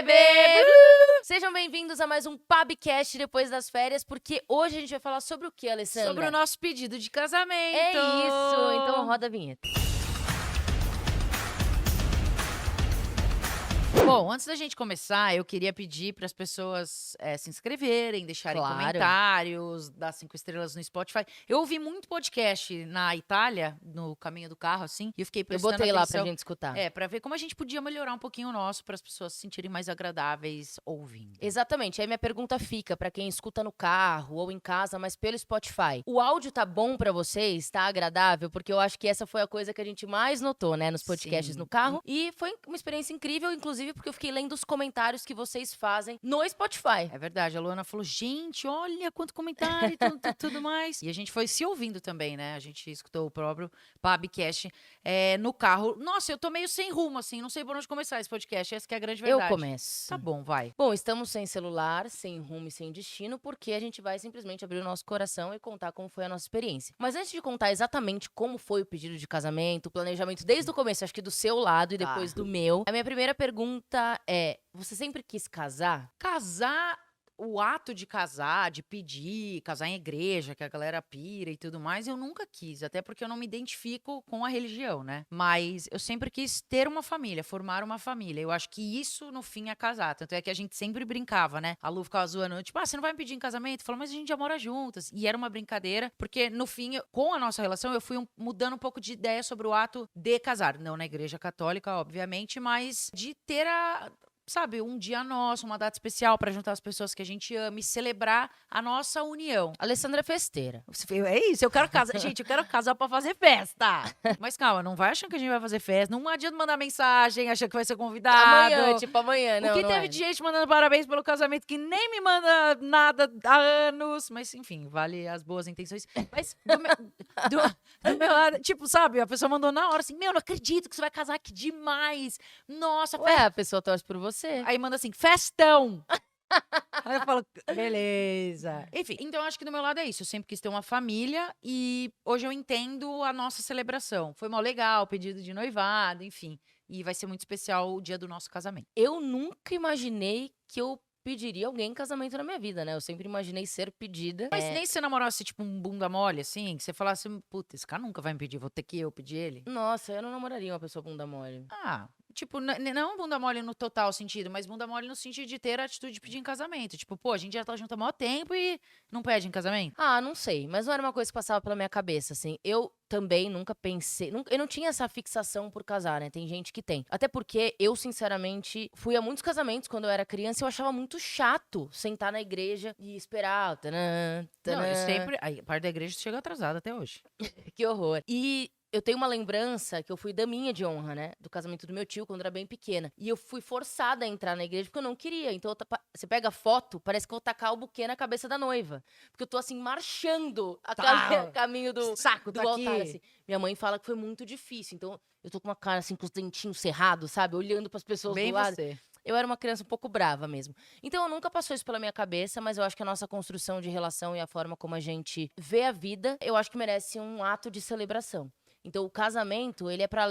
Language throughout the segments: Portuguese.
bebê! Sejam bem-vindos a mais um Pabcast depois das férias, porque hoje a gente vai falar sobre o que, Alessandra? Sobre o nosso pedido de casamento. É isso! Então roda a vinheta. Bom, antes da gente começar, eu queria pedir para as pessoas se inscreverem, deixarem Claro. comentários, dar 5 estrelas no Spotify. Eu ouvi muito podcast na Itália, no caminho do carro, assim, e eu fiquei Eu prestando botei lá pra atenção. gente escutar. Pra ver como a gente podia melhorar um pouquinho o nosso, para as pessoas se sentirem mais agradáveis ouvindo. Exatamente. Aí minha pergunta fica pra quem escuta no carro ou em casa, mas pelo Spotify. O áudio tá bom pra vocês? Tá agradável? Porque eu acho que essa foi a coisa que a gente mais notou, né, nos podcasts Sim. no carro. E foi uma experiência incrível, inclusive porque eu fiquei lendo os comentários que vocês fazem no Spotify. É verdade, a Luana falou, gente, olha quanto comentário e tudo mais. E a gente foi se ouvindo também, né? A gente escutou o próprio Pabcast no carro. Nossa, eu tô meio sem rumo, assim, não sei por onde começar esse podcast, essa que é a grande verdade. Eu começo. Tá bom, vai. Bom, estamos sem celular, sem rumo e sem destino, porque a gente vai simplesmente abrir o nosso coração e contar como foi a nossa experiência. Mas antes de contar exatamente como foi o pedido de casamento, o planejamento desde o começo, acho que do seu lado e Tá. depois do meu, a minha primeira pergunta é: você sempre quis casar? Casar, o ato de casar, de pedir, casar em igreja, que a galera pira e tudo mais, eu nunca quis, até porque eu não me identifico com a religião, né? Mas eu sempre quis ter uma família, formar uma família. Eu acho que isso, no fim, é casar. Tanto é que a gente sempre brincava, né? A Lu ficava zoando, tipo, você não vai me pedir em casamento? Eu falava, mas a gente já mora juntas. E era uma brincadeira, porque no fim, com a nossa relação, eu fui mudando um pouco de ideia sobre o ato de casar. Não na igreja católica, obviamente, mas de ter sabe, um dia nosso, uma data especial pra juntar as pessoas que a gente ama e celebrar a nossa união. Alessandra é festeira. É isso, eu quero casar. Gente, eu quero casar pra fazer festa. Mas calma, não vai achando que a gente vai fazer festa. Não adianta mandar mensagem, achando que vai ser convidado. Amanhã, tipo amanhã, não, O que não teve é. de gente mandando parabéns pelo casamento que nem me manda nada há anos. Mas, enfim, vale as boas intenções. Mas do meu lado, tipo, sabe, a pessoa mandou na hora assim, meu, não acredito que você vai casar, que demais. Nossa, Ué, a pessoa torce por você. Aí manda assim, festão. Aí eu falo, beleza. Enfim, então eu acho que do meu lado é isso. Eu sempre quis ter uma família e hoje eu entendo a nossa celebração. Foi mó legal, pedido de noivado, enfim. E vai ser muito especial o dia do nosso casamento. Eu nunca imaginei que eu pediria alguém em casamento na minha vida, né? Eu sempre imaginei ser pedida. Mas nem se você namorasse, tipo, um bunda mole, assim, que você falasse, puta, esse cara nunca vai me pedir, vou ter que eu pedir ele. Nossa, eu não namoraria uma pessoa bunda mole. Ah, tipo, não bunda mole no total sentido, mas bunda mole no sentido de ter a atitude de pedir em casamento. Tipo, pô, a gente já tá junto há maior tempo e não pede em casamento? Ah, não sei, mas não era uma coisa que passava pela minha cabeça, assim. Eu também nunca pensei, eu não tinha essa fixação por casar, né? Tem gente que tem. Até porque eu, sinceramente, fui a muitos casamentos quando eu era criança e eu achava muito chato sentar na igreja e esperar. Tanã, Não, eu tanã. sempre. A parte da igreja chega atrasada até hoje. Que horror. E eu tenho uma lembrança que eu fui daminha de honra, né? Do casamento do meu tio, quando eu era bem pequena. E eu fui forçada a entrar na igreja porque eu não queria. Então, você pega a foto, parece que eu vou tacar o buquê na cabeça da noiva. Porque eu tô, assim, marchando a caminho do Saco, do tá altar, aqui. assim. Minha mãe fala que foi muito difícil. Então, eu tô com uma cara, assim, com os dentinhos cerrados, sabe? Olhando pras pessoas Bem do lado. você. Eu era uma criança um pouco brava mesmo. Então, nunca passou isso pela minha cabeça, mas eu acho que a nossa construção de relação e a forma como a gente vê a vida, eu acho que merece um ato de celebração. Então, o casamento, ele é pra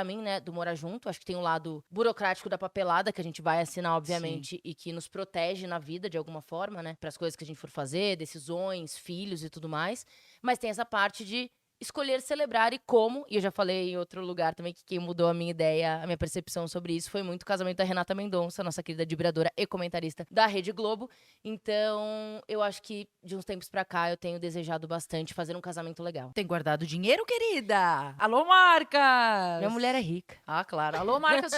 mim, né, do morar junto. Acho que tem um lado burocrático da papelada, que a gente vai assinar, obviamente, e que nos protege na vida, de alguma forma, né? Pras coisas que a gente for fazer, decisões, filhos e tudo mais. Mas tem essa parte de escolher celebrar e como, e eu já falei em outro lugar também que quem mudou a minha ideia, a minha percepção sobre isso foi muito o casamento da Renata Mendonça, nossa querida vibradora e comentarista da Rede Globo. Então, eu acho que de uns tempos pra cá eu tenho desejado bastante fazer um casamento legal. Tem guardado dinheiro, querida? Alô, marcas! Minha mulher é rica. Ah, claro. Alô, marcas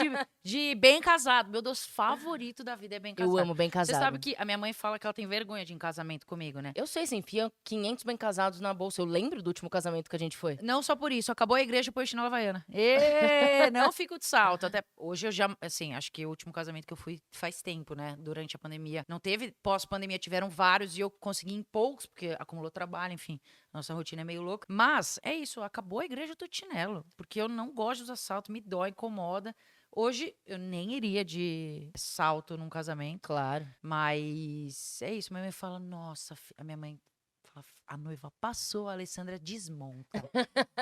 de bem casado. Meu Deus, favorito da vida é bem casado. Eu amo bem Você casado. sabe que a minha mãe fala que ela tem vergonha de ir em casamento comigo, né? Eu sei, você enfia 500 bem casados na bolsa. Eu lembro do último casamento que a gente foi. Não só por isso, acabou a igreja, pôs chinela havaiana. Ê, não fico de salto. Até hoje eu já, assim, acho que o último casamento que eu fui faz tempo, né? Durante a pandemia. Não teve, pós-pandemia tiveram vários e eu consegui em poucos, porque acumulou trabalho, enfim. Nossa rotina é meio louca. Mas é isso, acabou a igreja, eu tô de chinelo. Porque eu não gosto de usar salto, me dói, incomoda. Hoje eu nem iria de salto num casamento. Claro. Mas é isso, minha mãe fala, nossa, a minha mãe A noiva passou, a Alessandra desmonta.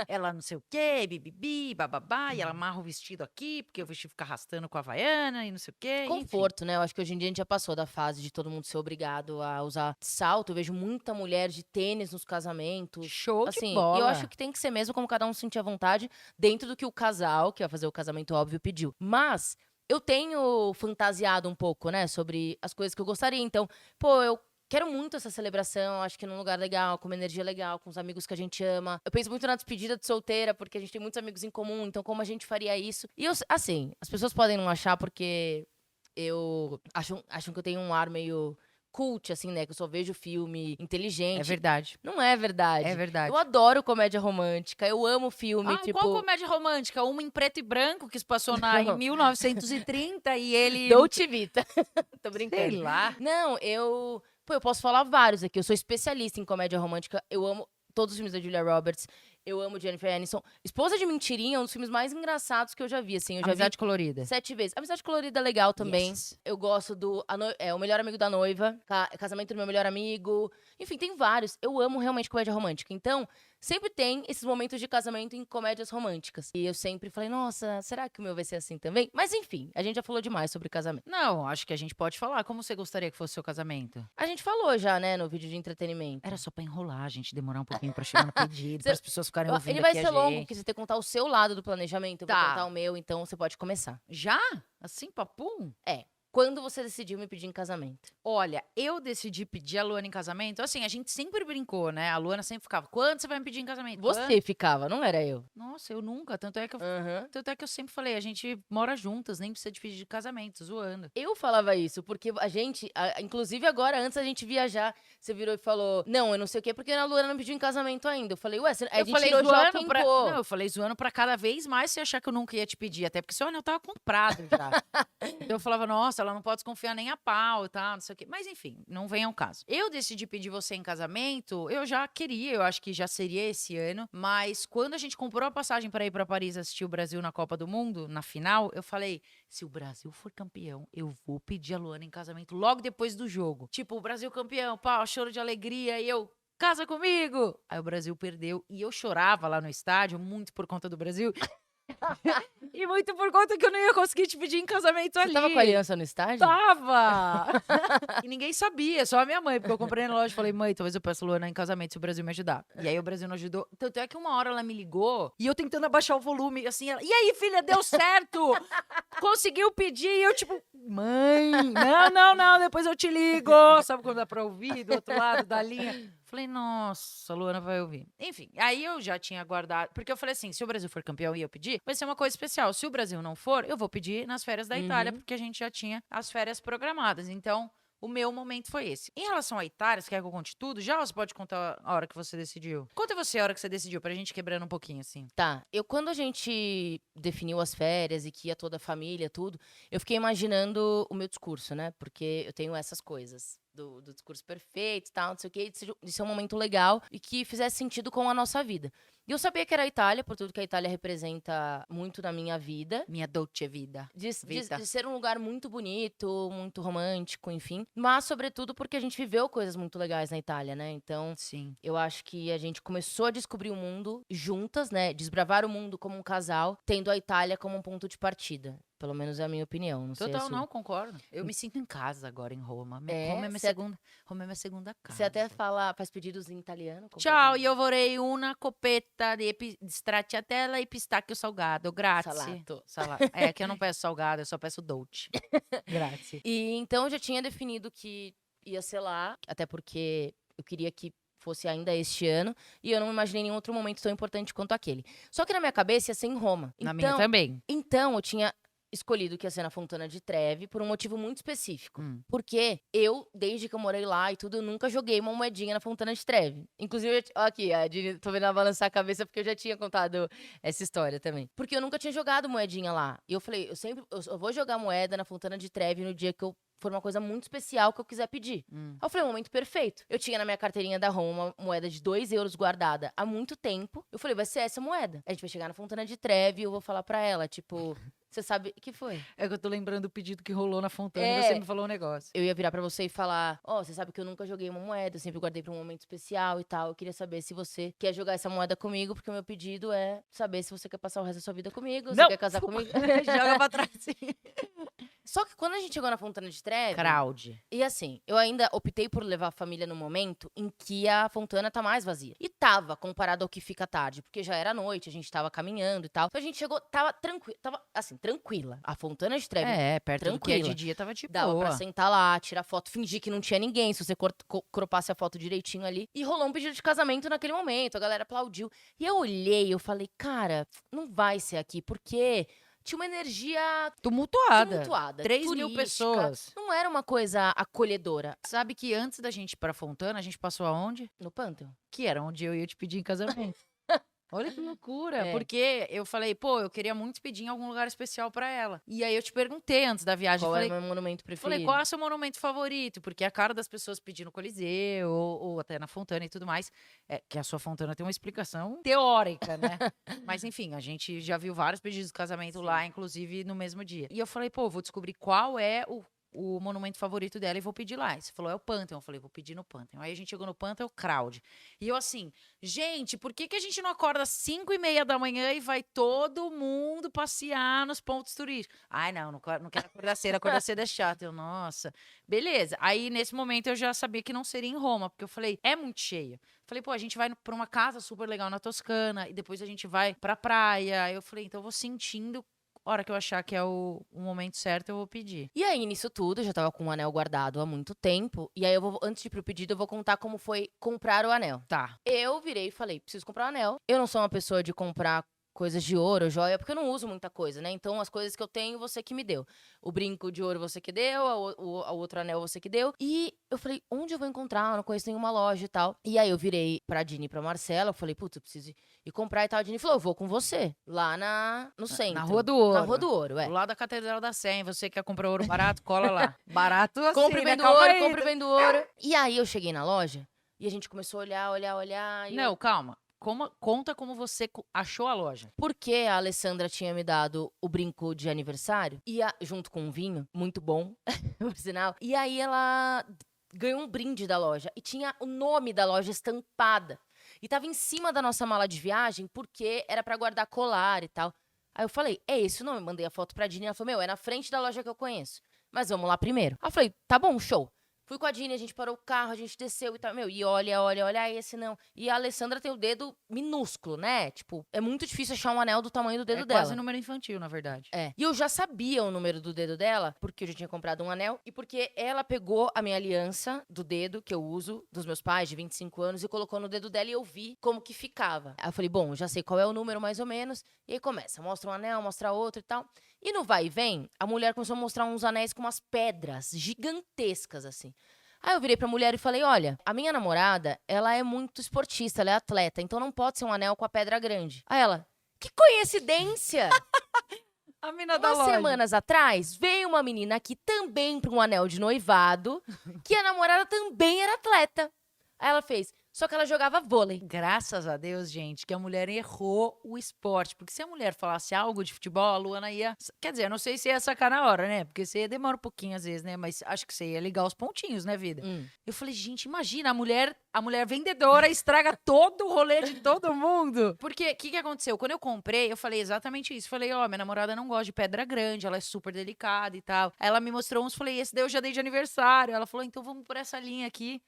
Ela não sei o quê, bibibi, bababá, e ela amarra o vestido aqui, porque o vestido fica arrastando com a havaiana e não sei o quê. Enfim. Conforto, né? Eu acho que hoje em dia a gente já passou da fase de todo mundo ser obrigado a usar salto. Eu vejo muita mulher de tênis nos casamentos. Show de Assim, bola. e eu acho que tem que ser mesmo como cada um sentir à vontade, dentro do que o casal, que vai fazer o casamento óbvio, pediu. Mas eu tenho fantasiado um pouco, né, sobre as coisas que eu gostaria. Então, pô, eu quero muito essa celebração, acho que num lugar legal, com uma energia legal, com os amigos que a gente ama. Eu penso muito na despedida de solteira, porque a gente tem muitos amigos em comum, então como a gente faria isso? E eu, assim, as pessoas podem não achar porque eu acham que eu tenho um ar meio cult, assim, né? Que eu só vejo filme inteligente. É verdade. Não é verdade. É verdade. Eu adoro comédia romântica, eu amo filme, tipo... Qual comédia romântica? Uma em preto e branco, que se passou em 1930 e ele... Dolce Vita. Tô brincando. Sei lá. Não, Pô, eu posso falar vários aqui. Eu sou especialista em comédia romântica. Eu amo todos os filmes da Julia Roberts. Eu amo Jennifer Aniston. Esposa de Mentirinha é um dos filmes mais engraçados que eu já vi, assim. Eu já Amizade Colorida. vi 7 vezes. Amizade Colorida é legal também. Yes. Eu gosto do O Melhor Amigo da Noiva, Casamento do Meu Melhor Amigo. Enfim, tem vários. Eu amo realmente comédia romântica. Então, sempre tem esses momentos de casamento em comédias românticas. E eu sempre falei, nossa, será que o meu vai ser assim também? Mas enfim, a gente já falou demais sobre casamento. Não, acho que a gente pode falar. Como você gostaria que fosse o seu casamento? A gente falou já, né, no vídeo de entretenimento. Era só pra enrolar, a gente demorar um pouquinho pra chegar no pedido, para as pessoas ficarem ouvindo Ele vai aqui ser a longo, gente. porque você tem que contar o seu lado do planejamento. Eu vou Tá. contar o meu, então você pode começar. Já? Assim, papum? Quando você decidiu me pedir em casamento? Olha, eu decidi pedir a Luana em casamento. Assim, a gente sempre brincou, né? A Luana sempre ficava, quando você vai me pedir em casamento? Quando? Você ficava, não era eu. Nossa, eu nunca. Tanto é que Aham. eu sempre falei, a gente mora juntas, nem precisa de pedir de casamento, zoando. Eu falava isso, porque a gente, inclusive agora, antes da gente viajar, você virou e falou, não, eu não sei o quê, porque a Luana não pediu em casamento ainda. Eu falei, ué, a Eu gente falei tirou zoando Joaquim pra... Pô. Não, eu falei zoando pra cada vez mais você achar que eu nunca ia te pedir. Até porque seu anel tava comprado já. Então eu falava, nossa, ela não pode desconfiar nem a pau e tal, não sei o quê. Mas enfim, não vem ao caso. Eu decidi pedir você em casamento, eu já queria, eu acho que já seria esse ano. Mas quando a gente comprou a passagem pra ir pra Paris assistir o Brasil na Copa do Mundo, na final, eu falei, se o Brasil for campeão, eu vou pedir a Luana em casamento logo depois do jogo. Tipo, o Brasil campeão, pau, choro de alegria, e eu... Casa comigo! Aí o Brasil perdeu e eu chorava lá no estádio, muito por conta do Brasil. E muito por conta que eu não ia conseguir te pedir em casamento ali. Você tava com a aliança no estádio? Tava! E ninguém sabia, só a minha mãe, porque eu comprei na loja e falei, mãe, talvez eu peça a Luana em casamento se o Brasil me ajudar. E aí o Brasil não ajudou. Tanto é que uma hora ela me ligou e eu tentando abaixar o volume, assim, ela, e aí, filha, deu certo! Conseguiu pedir, e eu tipo, mãe, não, depois eu te ligo. Sabe quando dá pra ouvir do outro lado da linha? Falei, nossa, a Luana vai ouvir. Enfim, aí eu já tinha guardado. Porque eu falei assim: se o Brasil for campeão e eu pedir, vai ser uma coisa especial. Se o Brasil não for, eu vou pedir nas férias da Itália, porque a gente já tinha as férias programadas. Então, o meu momento foi esse. Em relação à Itália, você quer que eu conte tudo? Já ou você pode contar a hora que você decidiu? Conta você a hora que você decidiu, pra gente quebrando um pouquinho, assim. Tá, quando a gente definiu as férias e que ia toda a família, tudo, eu fiquei imaginando o meu discurso, né? Porque eu tenho essas coisas do discurso perfeito e tal, não sei o quê, de ser um momento legal e que fizesse sentido com a nossa vida. E eu sabia que era a Itália, por tudo que a Itália representa muito na minha vida. Minha dolce vida. De Vita. ser um lugar muito bonito, muito romântico, enfim. Mas, sobretudo, porque a gente viveu coisas muito legais na Itália, né? Então, Sim. eu acho que a gente começou a descobrir o mundo juntas, né? Desbravar o mundo como um casal, tendo a Itália como um ponto de partida. Pelo menos é a minha opinião, não sei a Total, sua. não, concordo. Eu me sinto em casa agora em Roma. Roma é minha segunda casa. Você até faz pedidos em italiano? Ciao, io vorrei una coppetta di stracciatella e pistacchio salgado. Grazie. Salato. É que eu não peço salgado, eu só peço dolce. Grazie. E então eu já tinha definido que ia ser lá, até porque eu queria que fosse ainda este ano, e eu não imaginei nenhum outro momento tão importante quanto aquele. Só que na minha cabeça ia ser em Roma. Na minha também. Então eu tinha escolhido que ia ser na Fontana di Trevi por um motivo muito específico. Hum. Porque eu, desde que eu morei lá e tudo, eu nunca joguei uma moedinha na Fontana di Trevi. Inclusive, ó aqui, a Dini, tô vendo ela balançar a cabeça porque eu já tinha contado essa história também. Porque eu nunca tinha jogado moedinha lá. E eu falei, eu vou jogar moeda na Fontana di Trevi no dia que eu for uma coisa muito especial que eu quiser pedir. Aí eu falei, momento perfeito. Eu tinha na minha carteirinha da Roma uma moeda de 2 euros guardada há muito tempo. Eu falei, vai ser essa moeda. A gente vai chegar na Fontana di Trevi e eu vou falar pra ela, tipo... Você sabe... que foi? É que eu tô lembrando do pedido que rolou na Fontana e É. você me falou um negócio. Eu ia virar pra você e falar, você sabe que eu nunca joguei uma moeda, eu sempre guardei pra um momento especial e tal. Eu queria saber se você quer jogar essa moeda comigo, porque o meu pedido é saber se você quer passar o resto da sua vida comigo, você Não! quer casar comigo. Joga pra trás. Só que quando a gente chegou na Fontana de Trevi... Crowd. E assim, eu ainda optei por levar a família no momento em que a Fontana tá mais vazia. E tava, comparado ao que fica tarde, porque já era noite, a gente tava caminhando e tal. Então a gente chegou, tava tranquila. A Fontana de Trevi, Perto do que é de tranquila. dia, tava de dava boa. pra sentar lá, tirar foto, fingir que não tinha ninguém, se você cropasse a foto direitinho ali. E rolou um pedido de casamento naquele momento, a galera aplaudiu. E eu olhei, eu falei, cara, não vai ser aqui, porque... tinha uma energia Tumultuada. tumultuada. 3.000 turística. pessoas. Não era uma coisa acolhedora. Sabe que antes da gente ir pra Fontana, a gente passou aonde? No Pantheon. Que era onde eu ia te pedir em casamento. Olha que loucura. É. Porque eu falei, pô, eu queria muito pedir em algum lugar especial pra ela. E aí eu te perguntei antes da viagem. Qual falei, era o meu monumento preferido? Falei, qual é o seu monumento favorito? Porque a cara das pessoas pedindo Coliseu ou até na Fontana e tudo mais. É que a sua Fontana tem uma explicação teórica, né? Mas enfim, a gente já viu vários pedidos de casamento lá, inclusive no mesmo dia. E eu falei, pô, vou descobrir qual é o monumento favorito dela e vou pedir lá. E você falou, é o Pantheon. Eu falei, vou pedir no Pantheon. Aí a gente chegou no Pantheon, crowd. E eu assim, gente, por que a gente não acorda às 5:30 da manhã e vai todo mundo passear nos pontos turísticos? Ai, não quero acordar cedo é chato. Eu, nossa, beleza. Aí, nesse momento, eu já sabia que não seria em Roma, porque eu falei, é muito cheio. Falei, pô, a gente vai pra uma casa super legal na Toscana, e depois a gente vai pra praia. Aí eu falei, então eu vou sentindo... a hora que eu achar que é o momento certo, eu vou pedir. E aí, nisso tudo, eu já tava com o anel guardado há muito tempo. E aí, antes de ir pro pedido, eu vou contar como foi comprar o anel. Tá. Eu virei e falei, preciso comprar um anel. Eu não sou uma pessoa de comprar coisas de ouro, joia, porque eu não uso muita coisa, né? Então, as coisas que eu tenho, você que me deu. O brinco de ouro você que deu, o outro anel você que deu. E eu falei, onde eu vou encontrar? Eu não conheço nenhuma loja e tal. E aí, eu virei pra Dini e pra Marcela, eu falei, putz, eu preciso ir comprar e tal. A Dini falou, eu vou com você, lá no centro. Na Rua do Ouro. Na Rua do Ouro, Do lado da Catedral da Sé, hein? Você quer comprar ouro barato, cola lá. Barato assim, compre né? vendo Calma ouro, aí. compre vendo ouro. E aí, eu cheguei na loja e a gente começou a olhar. E Não, calma. Conta como você achou a loja. Porque a Alessandra tinha me dado o brinco de aniversário, junto com um vinho, muito bom, por sinal. E aí ela ganhou um brinde da loja e tinha o nome da loja estampada. E tava em cima da nossa mala de viagem, porque era pra guardar colar e tal. Aí eu falei, é esse o nome? Mandei a foto pra Dini, ela falou, é na frente da loja que eu conheço. Mas vamos lá primeiro. Aí eu falei, tá bom, show. Fui com a Dini, a gente parou o carro, a gente desceu e tal. E olha, esse não. E a Alessandra tem o dedo minúsculo, né? Tipo, é muito difícil achar um anel do tamanho do dedo dela. É quase número infantil, na verdade. É. E eu já sabia o número do dedo dela, porque eu já tinha comprado um anel. E porque ela pegou a minha aliança do dedo, que eu uso, dos meus pais, de 25 anos, e colocou no dedo dela e eu vi como que ficava. Aí eu falei, bom, já sei qual é o número mais ou menos. E aí começa, mostra um anel, mostra outro e tal. E no vai e vem, a mulher começou a mostrar uns anéis com umas pedras gigantescas, assim. Aí eu virei pra mulher e falei, olha, a minha namorada, ela é muito esportista, ela é atleta, então não pode ser um anel com a pedra grande. Aí ela, que coincidência! A mina da Umas loja. semanas atrás, veio uma menina aqui também pra um anel de noivado, que a namorada também era atleta. Aí ela fez, só que ela jogava vôlei. Graças a Deus, gente, que a mulher errou o esporte. Porque se a mulher falasse algo de futebol, a Luana ia... Quer dizer, eu não sei se ia sacar na hora, né? Porque você demora um pouquinho às vezes, né? Mas acho que você ia ligar os pontinhos, né, vida? Eu falei, gente, imagina, a mulher vendedora estraga todo o rolê de todo mundo. Porque, o que aconteceu? Quando eu comprei, eu falei exatamente isso. Falei, ó, minha namorada não gosta de pedra grande, ela é super delicada e tal. Aí ela me mostrou uns, falei, esse daí eu já dei de aniversário. Ela falou, então vamos por essa linha aqui.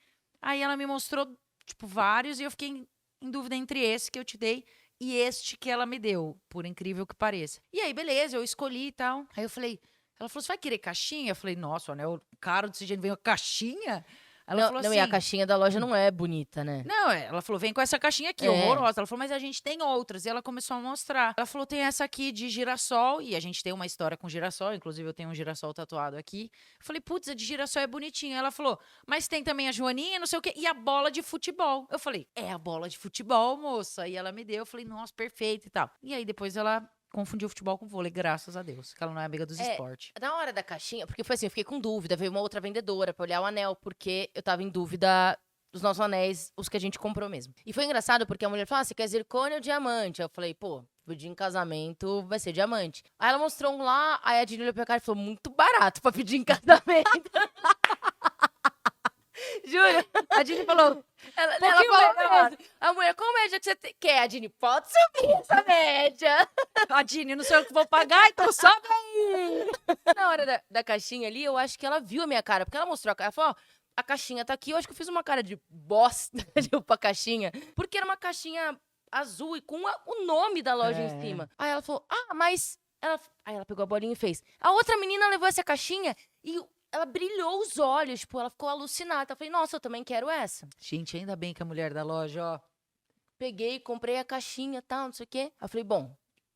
Aí ela me mostrou, tipo, vários, e eu fiquei em dúvida entre esse que eu te dei e este que ela me deu, por incrível que pareça. E aí, beleza, eu escolhi e tal. Aí eu falei, ela falou, você vai querer caixinha? Eu falei, nossa, o anel caro desse jeito, veio uma caixinha? Ela falou assim... e a caixinha da loja não é bonita, né? Não, ela falou, vem com essa caixinha aqui, horrorosa. Ela falou, mas a gente tem outras. E ela começou a mostrar. Ela falou, tem essa aqui de girassol. E a gente tem uma história com girassol. Inclusive, eu tenho um girassol tatuado aqui. Eu falei, putz, a de girassol é bonitinha. Ela falou, mas tem também a joaninha, não sei o quê. E a bola de futebol. Eu falei, é a bola de futebol, moça. E ela me deu. Eu falei, nossa, perfeito e tal. E aí, depois ela... confundiu futebol com vôlei, graças a Deus. Que ela não é amiga dos esportes. Na hora da caixinha, porque foi assim, eu fiquei com dúvida. Veio uma outra vendedora pra olhar o anel, porque eu tava em dúvida dos nossos anéis, os que a gente comprou mesmo. E foi engraçado, porque a mulher falou, você quer zircônia ou diamante? Eu falei, pô, pedir em casamento vai ser diamante. Aí ela mostrou um lá, aí a Dini olhou pra cara e falou, muito barato pra pedir em casamento. Juro. A Dini falou, Ela pouquinho falou melhor. mesmo. A mulher, qual média que você quer? A Dini, pode subir essa média. a Dini, não sei eu que vou pagar, então sobe aí. Na hora da caixinha ali, eu acho que ela viu a minha cara, porque ela mostrou a cara, ela falou, ó, a caixinha tá aqui, eu acho que eu fiz uma cara de bosta pra caixinha, porque era uma caixinha azul e com o nome da loja em cima. Aí ela falou, mas... Aí ela pegou a bolinha e fez. A outra menina levou essa caixinha e ela brilhou os olhos, tipo, ela ficou alucinada. Eu falei, nossa, eu também quero essa. Gente, ainda bem que a mulher da loja, ó. Peguei, comprei a caixinha e tal, não sei o quê. Aí eu falei, bom,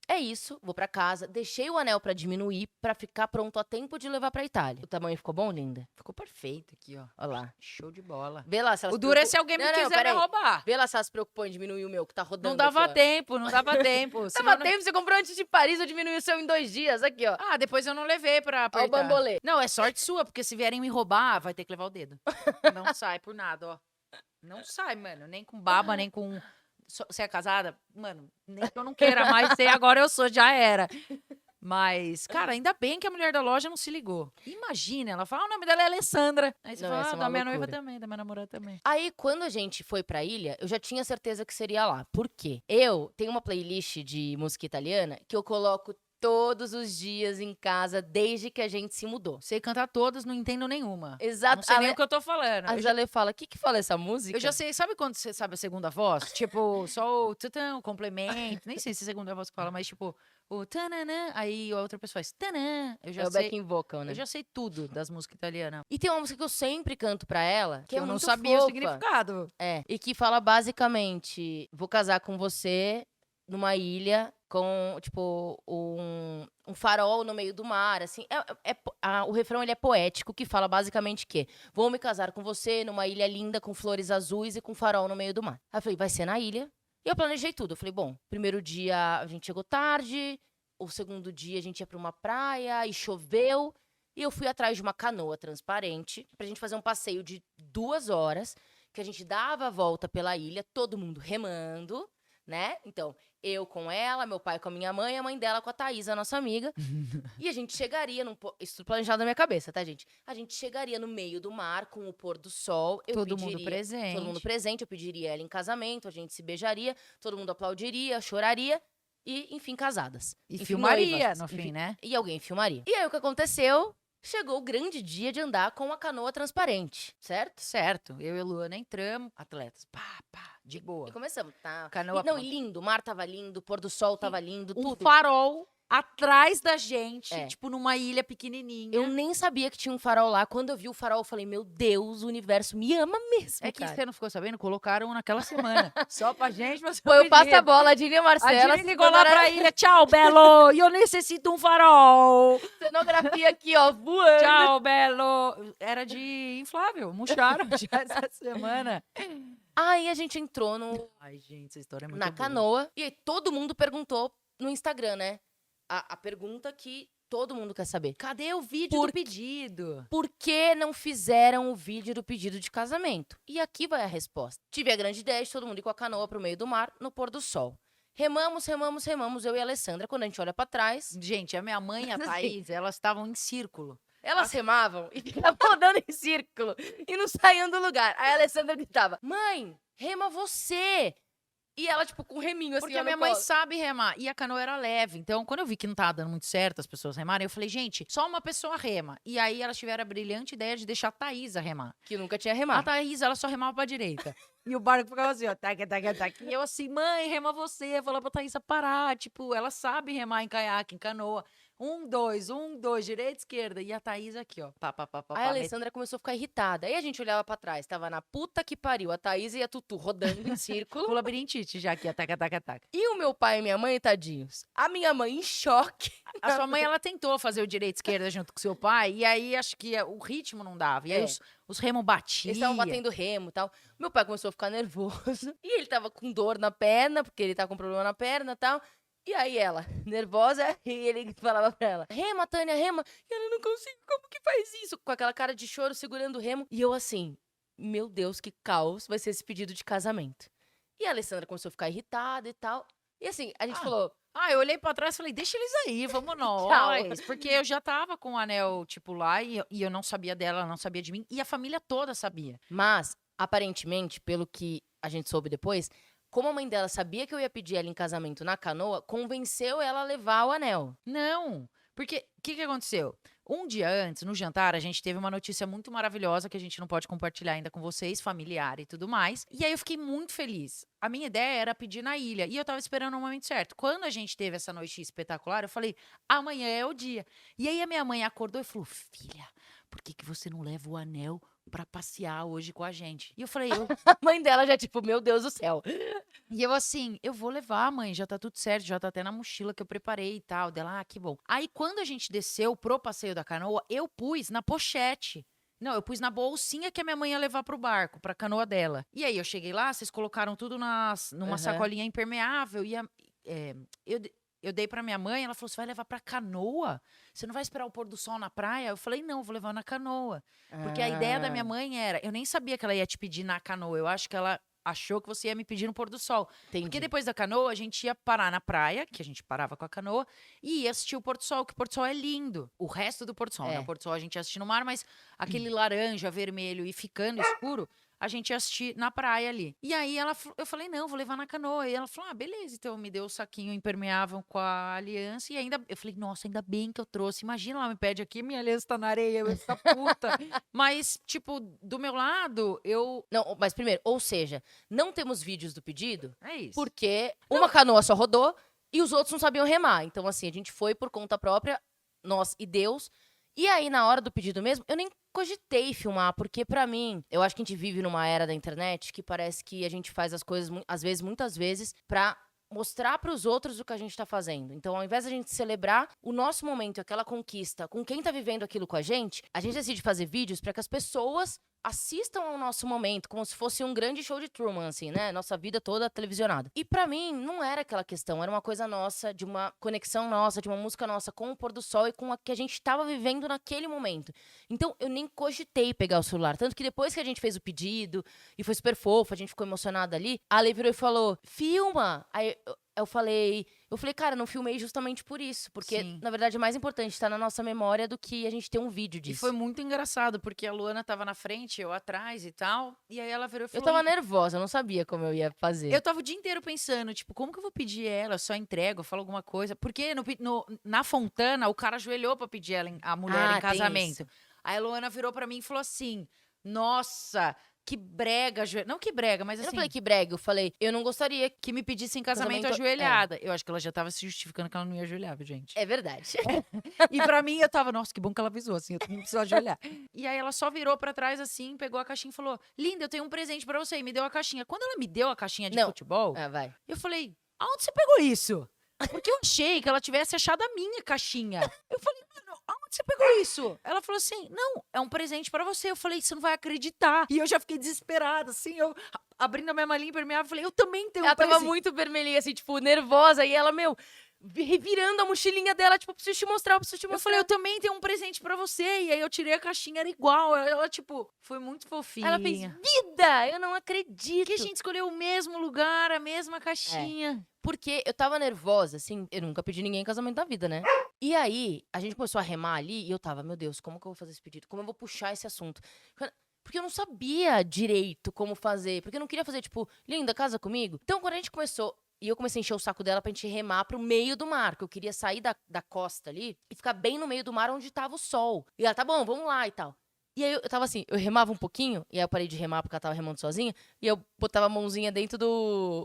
é isso, vou pra casa. Deixei o anel pra diminuir, pra ficar pronto a tempo de levar pra Itália. O tamanho ficou bom, linda? Ficou perfeito aqui, ó. Olha lá. Show de bola. Vê lá se ela O duro é se alguém me quiser me peraí. roubar. Vê lá se ela se preocupou em diminuir o meu, que tá rodando. Não dava aqui, ó. tempo, não dava tempo. senão Dava não- tempo, você comprou antes de Paris, eu diminui o seu em 2 dias. Aqui, ó. Ah, depois eu não levei pra Ó o apertar. bambolê. Não, é sorte sua, porque se vierem me roubar, vai ter que levar o dedo. Não sai por nada, ó. Não sai, mano. Nem com baba, nem com... Você é casada? Mano, nem que eu não queira mais ser, agora eu sou, já era. Mas, cara, ainda bem que a mulher da loja não se ligou. Imagina, ela fala, o nome dela é Alessandra. Aí você Não, fala, essa é uma da minha noiva loucura. também, da minha namorada também. Aí, quando a gente foi pra ilha, eu já tinha certeza que seria lá. Por quê? Eu tenho uma playlist de música italiana que eu coloco todos os dias em casa, desde que a gente se mudou. Sei cantar todas, não entendo nenhuma. Exato. Não sei nem o que eu tô falando. A Zalê fala, o que fala essa música? Eu já sei, sabe quando você sabe a segunda voz? Tipo, só o tutã, o complemento. Nem sei se é a segunda voz que fala, mas tipo, o tananã, aí a outra pessoa faz tanã. Eu já É o sei. backing vocal, né? Eu já sei tudo das músicas italianas. E tem uma música que eu sempre canto pra ela, que é eu não muito sabia o fofa. significado. É, e que fala basicamente, vou casar com você numa ilha com, tipo, um farol no meio do mar, assim. O refrão, ele é poético, que fala basicamente que vou me casar com você numa ilha linda, com flores azuis e com farol no meio do mar. Aí eu falei, vai ser na ilha. E eu planejei tudo. Eu falei, bom, primeiro dia a gente chegou tarde, o segundo dia a gente ia pra uma praia e choveu. E eu fui atrás de uma canoa transparente pra gente fazer um passeio de 2 horas, que a gente dava a volta pela ilha, todo mundo remando, né? Então, eu com ela, meu pai com a minha mãe, a mãe dela com a Thaís, a nossa amiga. E a gente chegaria isso tudo planejado na minha cabeça, tá, gente? A gente chegaria no meio do mar com o pôr do sol. Todo mundo presente. Todo mundo presente, eu pediria ela em casamento, a gente se beijaria, todo mundo aplaudiria, choraria e, enfim, casadas. E Enfim, filmaria, noivas. no Enfim, fim, né? E alguém filmaria. E aí, o que aconteceu? Chegou o grande dia de andar com a canoa transparente, certo? Certo. Eu e a Luana entramos, atletas. Pá, pá, de boa. E começamos, tá? Canoa Não, pronta. e lindo, o mar tava lindo, o pôr do sol tava lindo, Um tudo. farol atrás da gente, É. tipo numa ilha pequenininha. Eu nem sabia que tinha um farol lá. Quando eu vi o farol, eu falei, meu Deus, o universo me ama mesmo, É que cara. você não ficou sabendo? Colocaram naquela semana. Só pra gente, mas Foi o passa-bola, a Dini e a A Marcela. Dini ligou lá pra ilha. Tchau, Belo. Eu necessito um farol. Cenografia aqui, ó, voando. Tchau, Belo. Era de inflável. Murcharam já essa semana. Aí a gente entrou Ai, gente, essa história é muito na boa. canoa. E aí todo mundo perguntou no Instagram, né? A pergunta que todo mundo quer saber. Cadê o vídeo do pedido? Por que não fizeram o vídeo do pedido de casamento? E aqui vai a resposta. Tive a grande ideia de todo mundo ir com a canoa pro meio do mar, no pôr do sol. Remamos, eu e a Alessandra. Quando a gente olha pra trás, Gente, a minha mãe e a Thaís, elas estavam em círculo. elas remavam e ficavam rodando em círculo e não saíam do lugar. Aí a Alessandra gritava, mãe, rema você! E ela, tipo, com um reminho assim, Porque ó, a no minha mãe colo. sabe remar. E a canoa era leve. Então, quando eu vi que não tava dando muito certo as pessoas remarem, eu falei, gente, só uma pessoa rema. E aí elas tiveram a brilhante ideia de deixar a Thaís a remar. Que nunca tinha A remado. Thaís, ela só remava pra direita. E o barco ficava assim, ó, taca, taca, taca. E eu assim, mãe, rema você. Falava pra Thaís parar. Tipo, ela sabe remar em caiaque, em canoa. 1, 2, direita, esquerda. E a Thaís aqui, ó. Pá, pá, pá, pá, Aí a pá. Alessandra começou a ficar irritada. Aí a gente olhava pra trás, tava na puta que pariu, a Thaís e a Tutu rodando em Com círculo. labirintite já aqui, ó, taca, taca, taca. E o meu pai e minha mãe, tadinhos. A minha mãe em choque. A sua mãe, ela tentou fazer o direita e esquerda junto com seu pai. E aí, acho que o ritmo não dava. E aí, É. os remos batiam. Eles estavam batendo remo e tal. Meu pai começou a ficar nervoso. E ele tava com dor na perna, porque ele tá com problema na perna e tal. E aí ela, nervosa, e ele falava pra ela, rema, Tânia, rema. E ela, não consigo, como que faz isso? Com aquela cara de choro, segurando o remo. E eu assim, meu Deus, que caos vai ser esse pedido de casamento. E a Alessandra começou a ficar irritada e tal. E assim, a gente falou, Ah, eu olhei pra trás e falei, deixa eles aí, vamos nós. Porque eu já tava com o anel, tipo, lá e eu não sabia dela, ela não sabia de mim. E a família toda sabia. Mas, aparentemente, pelo que a gente soube depois, como a mãe dela sabia que eu ia pedir ela em casamento na canoa, convenceu ela a levar o anel. Não, porque o que aconteceu? Um dia antes, no jantar, a gente teve uma notícia muito maravilhosa que a gente não pode compartilhar ainda com vocês, familiar e tudo mais. E aí eu fiquei muito feliz. A minha ideia era pedir na ilha e eu tava esperando o momento certo. Quando a gente teve essa noite espetacular, eu falei: amanhã é o dia. E aí a minha mãe acordou e falou: filha, por que você não leva o anel pra passear hoje com a gente? E eu falei: A mãe dela já, tipo, meu Deus do céu. e eu assim, eu vou levar, mãe, já tá tudo certo, já tá até na mochila que eu preparei e tal. Dela, que bom. Aí quando a gente desceu pro passeio da canoa, eu pus na pochete. Não, eu pus na bolsinha que a minha mãe ia levar pro barco, pra canoa dela. E aí eu cheguei lá, vocês colocaram tudo numa Aham. sacolinha impermeável e eu, eu dei pra minha mãe, ela falou: "Você vai levar pra canoa? Você não vai esperar o pôr do sol na praia?" Eu falei: "Não, eu vou levar na canoa". Porque a ideia da minha Ah, mãe era, eu nem sabia que ela ia te pedir na canoa. Eu acho que ela achou que você ia me pedir no pôr do sol. Porque entendi. depois da canoa, a gente ia parar na praia, que a gente parava com a canoa, e ia assistir o pôr do sol, que o pôr do sol é lindo. O resto do pôr do sol, né? O É. pôr do sol a gente ia assistir no mar, mas aquele laranja, vermelho e ficando escuro, a gente ia assistir na praia ali. E aí eu falei, não, vou levar na canoa. E ela falou, ah, beleza. Então me deu o saquinho impermeável com a aliança. E ainda, eu falei, nossa, ainda bem que eu trouxe. Imagina, ela me pede aqui, minha aliança tá na areia, eu ia ficar puta. Mas, tipo, do meu lado, Não, mas primeiro, ou seja, não temos vídeos do pedido é isso. porque uma canoa só rodou e os outros não sabiam remar. Então, assim, a gente foi por conta própria, nós e Deus. E aí, na hora do pedido mesmo, eu nem cogitei filmar, porque pra mim, eu acho que a gente vive numa era da internet que parece que a gente faz as coisas, às vezes, muitas vezes, pra mostrar pros outros o que a gente tá fazendo. Então, ao invés da gente celebrar o nosso momento, aquela conquista, com quem tá vivendo aquilo com a gente decide fazer vídeos pra que as pessoas assistam ao nosso momento, como se fosse um grande show de Truman, assim, né? Nossa vida toda televisionada. E pra mim, não era aquela questão, era uma coisa nossa, de uma conexão nossa, de uma música nossa com o pôr do sol e com a que a gente tava vivendo naquele momento. Então, eu nem cogitei pegar o celular. Tanto que depois que a gente fez o pedido, e foi super fofo, a gente ficou emocionada ali, a Ale virou e falou, filma! Aí eu falei, cara, não filmei justamente por isso. Porque, Sim. na verdade, é mais importante tá na nossa memória do que a gente ter um vídeo E disso. foi muito engraçado, porque a Luana tava na frente, eu atrás e tal. E aí ela virou e Eu falou: tava nervosa, eu não sabia como eu ia fazer. eu tava o dia inteiro pensando, tipo, como que eu vou pedir ela? Eu só entrego, eu falo alguma coisa. Porque na Fontana, o cara ajoelhou pra pedir a mulher em Ah, tem isso. casamento. Aí a Luana virou pra mim e falou assim: nossa, que brega. Não que brega, mas Eu não falei assim, que brega, eu falei, eu não gostaria que que me pedisse em casamento casamento. É, ajoelhada. Eu acho que ela já tava se justificando que ela não ia ajoelhar, viu, gente? é verdade. E pra mim, eu tava, nossa, que bom que ela avisou, assim, eu não preciso ajoelhar. E aí ela só virou pra trás, assim, pegou a caixinha e falou: linda, eu tenho um presente pra você. E me deu a caixinha. Quando ela me deu a caixinha de Não. futebol, Ah, vai. eu falei: aonde você pegou isso? Porque eu achei que ela tivesse achado a minha caixinha. Eu falei, mano, aonde você pegou isso? Ela falou assim: não, é um presente pra você. Eu falei, você não vai acreditar. E eu já fiquei desesperada, assim, eu abrindo a minha malinha impermeável, falei, eu também tenho um Ela tava presente. muito vermelhinha, assim, tipo, nervosa. E ela, meu, revirando a mochilinha dela, tipo, preciso te mostrar, eu preciso te Eu mostrar. falei, eu também tenho um presente pra você. E aí eu tirei a caixinha, era igual. Ela, tipo, foi muito fofinha. Ela fez, vida! Eu não acredito. Que a gente escolheu o mesmo lugar, a mesma É. caixinha. Porque eu tava nervosa, assim, eu nunca pedi ninguém em casamento da vida, né? E aí, a gente começou a remar ali e eu tava, meu Deus, como que eu vou fazer esse pedido? Como eu vou puxar esse assunto? Porque eu não sabia direito como fazer. Porque eu não queria fazer, tipo, linda, casa comigo. Então, quando a gente começou, e eu comecei a encher o saco dela pra gente remar pro meio do mar, que eu queria sair da costa ali e ficar bem no meio do mar onde tava o sol. E ela, tá bom, vamos lá e tal. E aí eu tava assim, eu remava um pouquinho, e aí eu parei de remar porque ela tava remando sozinha, e eu botava a mãozinha dentro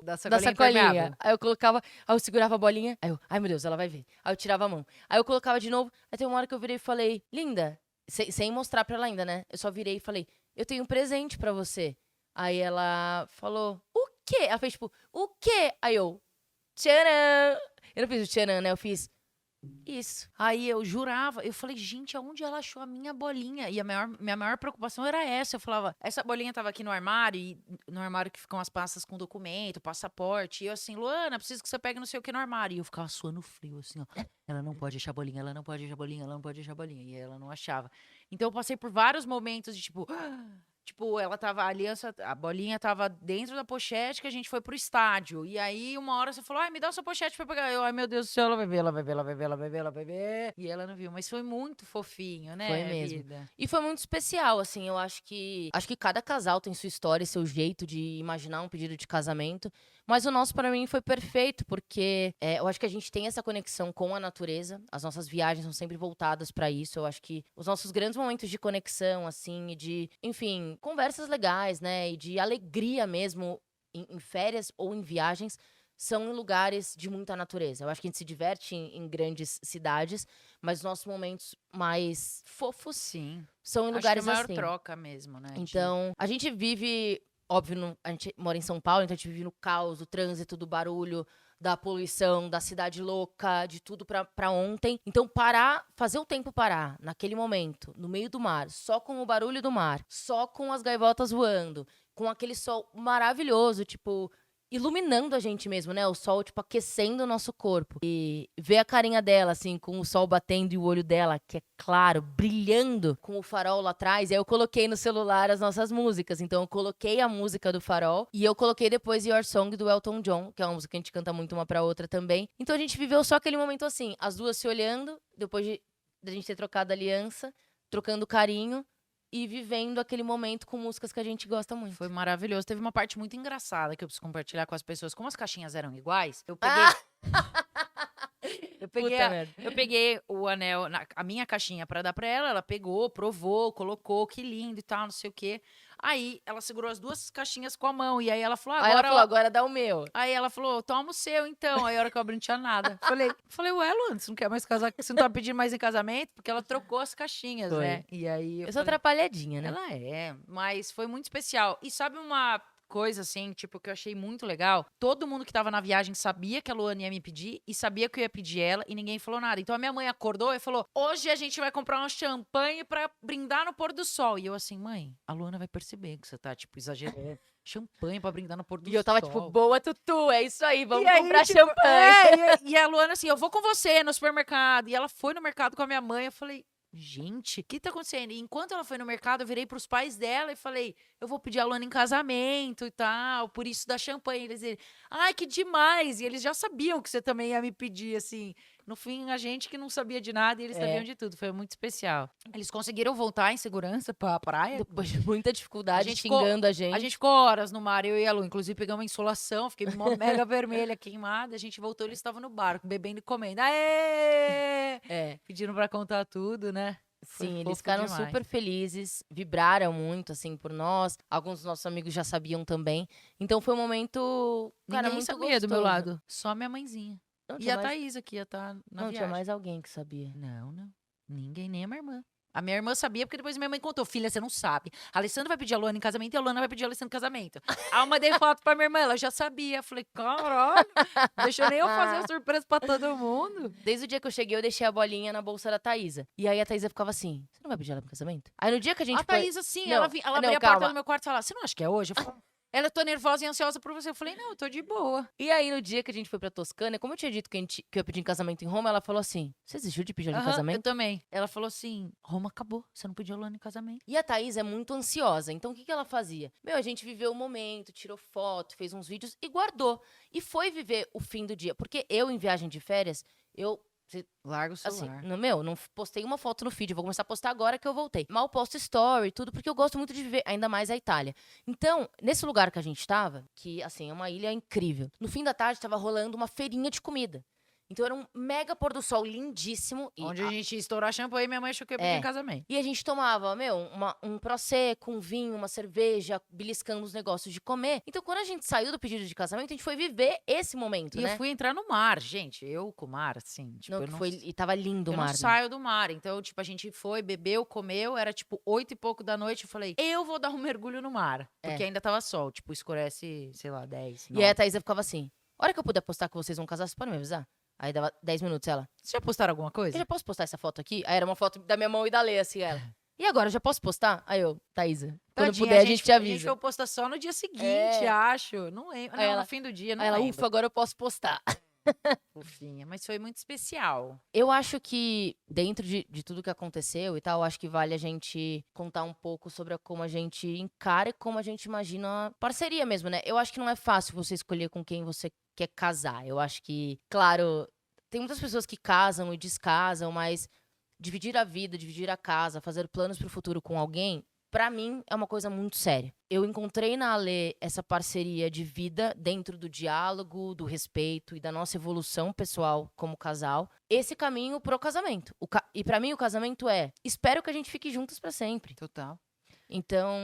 Da da sacolinha sacolinha. impermeável. Aí eu colocava, aí eu segurava a bolinha, aí eu, ai meu Deus, ela vai ver. Aí eu tirava a mão. Aí eu colocava de novo, aí tem uma hora que eu virei e falei, linda, sem mostrar pra ela ainda, né? Eu só virei e falei, eu tenho um presente pra você. Aí ela falou, o quê? Ela fez tipo, o quê? Aí eu, tcharam! Eu não fiz o tcharam, né? Eu fiz isso. Aí eu jurava, eu falei, gente, aonde ela achou a minha bolinha? E minha maior preocupação era essa. Eu falava, essa bolinha tava aqui no armário, e no armário que ficam as pastas com documento, passaporte. E eu assim, Luana, preciso que você pegue não sei o que no armário. E eu ficava suando frio, assim, ó. Ela não pode achar bolinha, ela não pode achar bolinha, ela não pode achar bolinha. E ela não achava. Então eu passei por vários momentos de tipo, tipo, a bolinha tava dentro da pochete que a gente foi pro estádio. E aí, uma hora você falou, ai, me dá sua pochete pra pegar. Eu, ai, meu Deus do céu, ela vai ver, ela vai ver, ela vai ver, ela vai ver, ela vai ver. E ela não viu. Mas foi muito fofinho, né, Foi mesmo. vida? E foi muito especial, assim, eu acho que cada casal tem sua história, seu jeito de imaginar um pedido de casamento, mas o nosso, pra mim, foi perfeito, porque eu acho que a gente tem essa conexão com a natureza, as nossas viagens são sempre voltadas pra isso, eu acho que os nossos grandes momentos de conexão, assim, e de, enfim, conversas legais, né, e de alegria mesmo, em férias ou em viagens, são em lugares de muita natureza. Eu acho que a gente se diverte em grandes cidades, mas os nossos momentos mais fofos Sim. são em Acho que lugares é a maior assim. troca mesmo, né? Então, a gente vive, óbvio, a gente mora em São Paulo, então a gente vive no caos, do trânsito, do barulho, da poluição, da cidade louca, de tudo pra ontem. Então, fazer o tempo parar naquele momento, no meio do mar, só com o barulho do mar, só com as gaivotas voando, com aquele sol maravilhoso, tipo, iluminando a gente mesmo, né? O sol, tipo, aquecendo o nosso corpo. E ver a carinha dela, assim, com o sol batendo e o olho dela, que é claro, brilhando com o farol lá atrás. E aí eu coloquei no celular as nossas músicas. Então eu coloquei a música do farol e eu coloquei depois Your Song do Elton John, que é uma música que a gente canta muito uma pra outra também. Então a gente viveu só aquele momento assim, as duas se olhando, depois da gente ter trocado aliança, trocando carinho e vivendo aquele momento com músicas que a gente gosta muito. Foi maravilhoso. Teve uma parte muito engraçada que eu preciso compartilhar com as pessoas. Como as caixinhas eram iguais, eu peguei. Puta merda. Eu peguei o anel, a minha caixinha pra dar pra ela, ela pegou, provou, colocou, que lindo e tal, não sei o quê. Aí ela segurou as duas caixinhas com a mão e aí ela falou, Aí ela falou, agora dá o meu. Aí ela falou, toma o seu então. Aí a hora que eu abri não tinha nada. Falei, ué, Luana, você não quer mais casar? Você não tá pedindo mais em casamento? Porque ela trocou as caixinhas, Foi. né? E aí Eu sou falei, atrapalhadinha, né? ela é, mas foi muito especial. E sabe uma coisa assim, tipo, que eu achei muito legal? Todo mundo que tava na viagem sabia que a Luana ia me pedir e sabia que eu ia pedir ela e ninguém falou nada. Então a minha mãe acordou e falou: "Hoje a gente vai comprar um champanhe pra brindar no pôr do sol". E eu assim: "Mãe, a Luana vai perceber que você tá tipo exagerando. Champanhe pra brindar no pôr do sol". E eu tava tipo, boa, Tutu, é isso aí, vamos E aí, comprar tipo, champanhe. e a Luana assim, eu vou com você no supermercado. E ela foi no mercado com a minha mãe. Eu falei, gente, o que tá acontecendo? E enquanto ela foi no mercado, eu virei pros pais dela e falei, eu vou pedir a Luana em casamento e tal, por isso da champanhe. Eles disseram, ai, que demais! E eles já sabiam que você também ia me pedir, assim. No fim, a gente que não sabia de nada e eles sabiam de tudo. Foi muito especial. Eles conseguiram voltar em segurança pra praia. Depois de muita dificuldade, gente xingando a gente. A gente ficou horas no mar, eu e a Lu. Inclusive, pegamos uma insolação, fiquei mega vermelha, queimada. A gente voltou, eles estavam no barco, bebendo e comendo. Aê! Pediram pra contar tudo, né? Foi Sim, eles fofo ficaram demais. super felizes, vibraram muito, assim, por nós. Alguns dos nossos amigos já sabiam também. Então foi um momento, cara, Ninguém muito sabia gostoso. do meu lado. Só minha mãezinha. Não, E tinha a mais... Thaís aqui ia estar na Não, viagem. tinha mais alguém que sabia. Não. Ninguém, nem a minha irmã. A minha irmã sabia, porque depois minha mãe contou. Filha, você não sabe. A Alessandra vai pedir a Luana em casamento e a Luana vai pedir a Alessandra em casamento. Aí eu mandei foto pra minha irmã, ela já sabia. Eu falei, caralho, deixou nem eu fazer a surpresa pra todo mundo. Desde o dia que eu cheguei, eu deixei a bolinha na bolsa da Thaísa. E aí a Thaísa ficava assim, você não vai pedir ela em casamento? Aí no dia que a gente A Thaís, assim, Não, ela não, abria a calma. porta do meu quarto e falava, você não acha que é hoje? Eu falei, ela, eu tô nervosa e ansiosa por você. Eu falei, não, eu tô de boa. E aí, no dia que a gente foi pra Toscana, como eu tinha dito que eu ia pedir em casamento em Roma, ela falou assim: você desistiu de pedir ela em Aham, eu casamento? também. Ela falou assim, Roma acabou, você não pediu a Luana em casamento. E a Thaís é muito ansiosa. Então, o que ela fazia? Meu, a gente viveu o momento, tirou foto, fez uns vídeos e guardou. E foi viver o fim do dia. Porque eu, em viagem de férias, Larga o assim, celular. não postei uma foto no feed. Vou começar a postar agora que eu voltei. Mal posto story, tudo, porque eu gosto muito de viver, ainda mais a Itália. Então, nesse lugar que a gente tava, que, assim, é uma ilha incrível. No fim da tarde, tava rolando uma feirinha de comida. Então, era um mega pôr do sol lindíssimo. E Onde a gente ia estourar champanhe e minha mãe achou que eu ia pedir em casamento. E a gente tomava, um prosecco, um vinho, uma cerveja, beliscando os negócios de comer. Então, quando a gente saiu do pedido de casamento, a gente foi viver esse momento, E né? eu fui entrar no mar, gente. Eu com o mar, assim. Tipo, Não, eu que não, foi, e tava lindo o eu mar. não né? saio do mar. Então, tipo, a gente foi, bebeu, comeu. Era, tipo, 8 e pouco da noite. Eu falei, eu vou dar um mergulho no mar. Porque ainda tava sol. Tipo, escurece, sei lá, 10, 9. E aí a Thaísa ficava assim, a hora que eu puder postar que vocês vão casar, vocês podem me avisar? Aí dava 10 minutos, ela, Vocês já postaram alguma eu coisa? já posso postar essa foto aqui? Aí era uma foto da minha mão e da Lê, assim, ela. E agora, eu já posso postar? Aí eu, Thaísa, quando Tadinha, puder a gente te A gente avisa. foi postar só no dia seguinte, acho. Não lembro. Aí Não, ela- no fim do dia, não Aí ela, lembro. ufa, agora eu posso postar. Fofinha, mas foi muito especial. Eu acho que, dentro de tudo que aconteceu e tal, acho que vale a gente contar um pouco sobre como a gente encara e como a gente imagina a parceria mesmo, né? Eu acho que não é fácil você escolher com quem você quer casar. Eu acho que, claro, tem muitas pessoas que casam e descasam, mas dividir a vida, dividir a casa, fazer planos para o futuro com alguém, pra mim é uma coisa muito séria. Eu encontrei na Ale essa parceria de vida dentro do diálogo, do respeito e da nossa evolução pessoal como casal. Esse caminho pro casamento. E pra mim o casamento é, espero que a gente fique juntas pra sempre. Total. Então,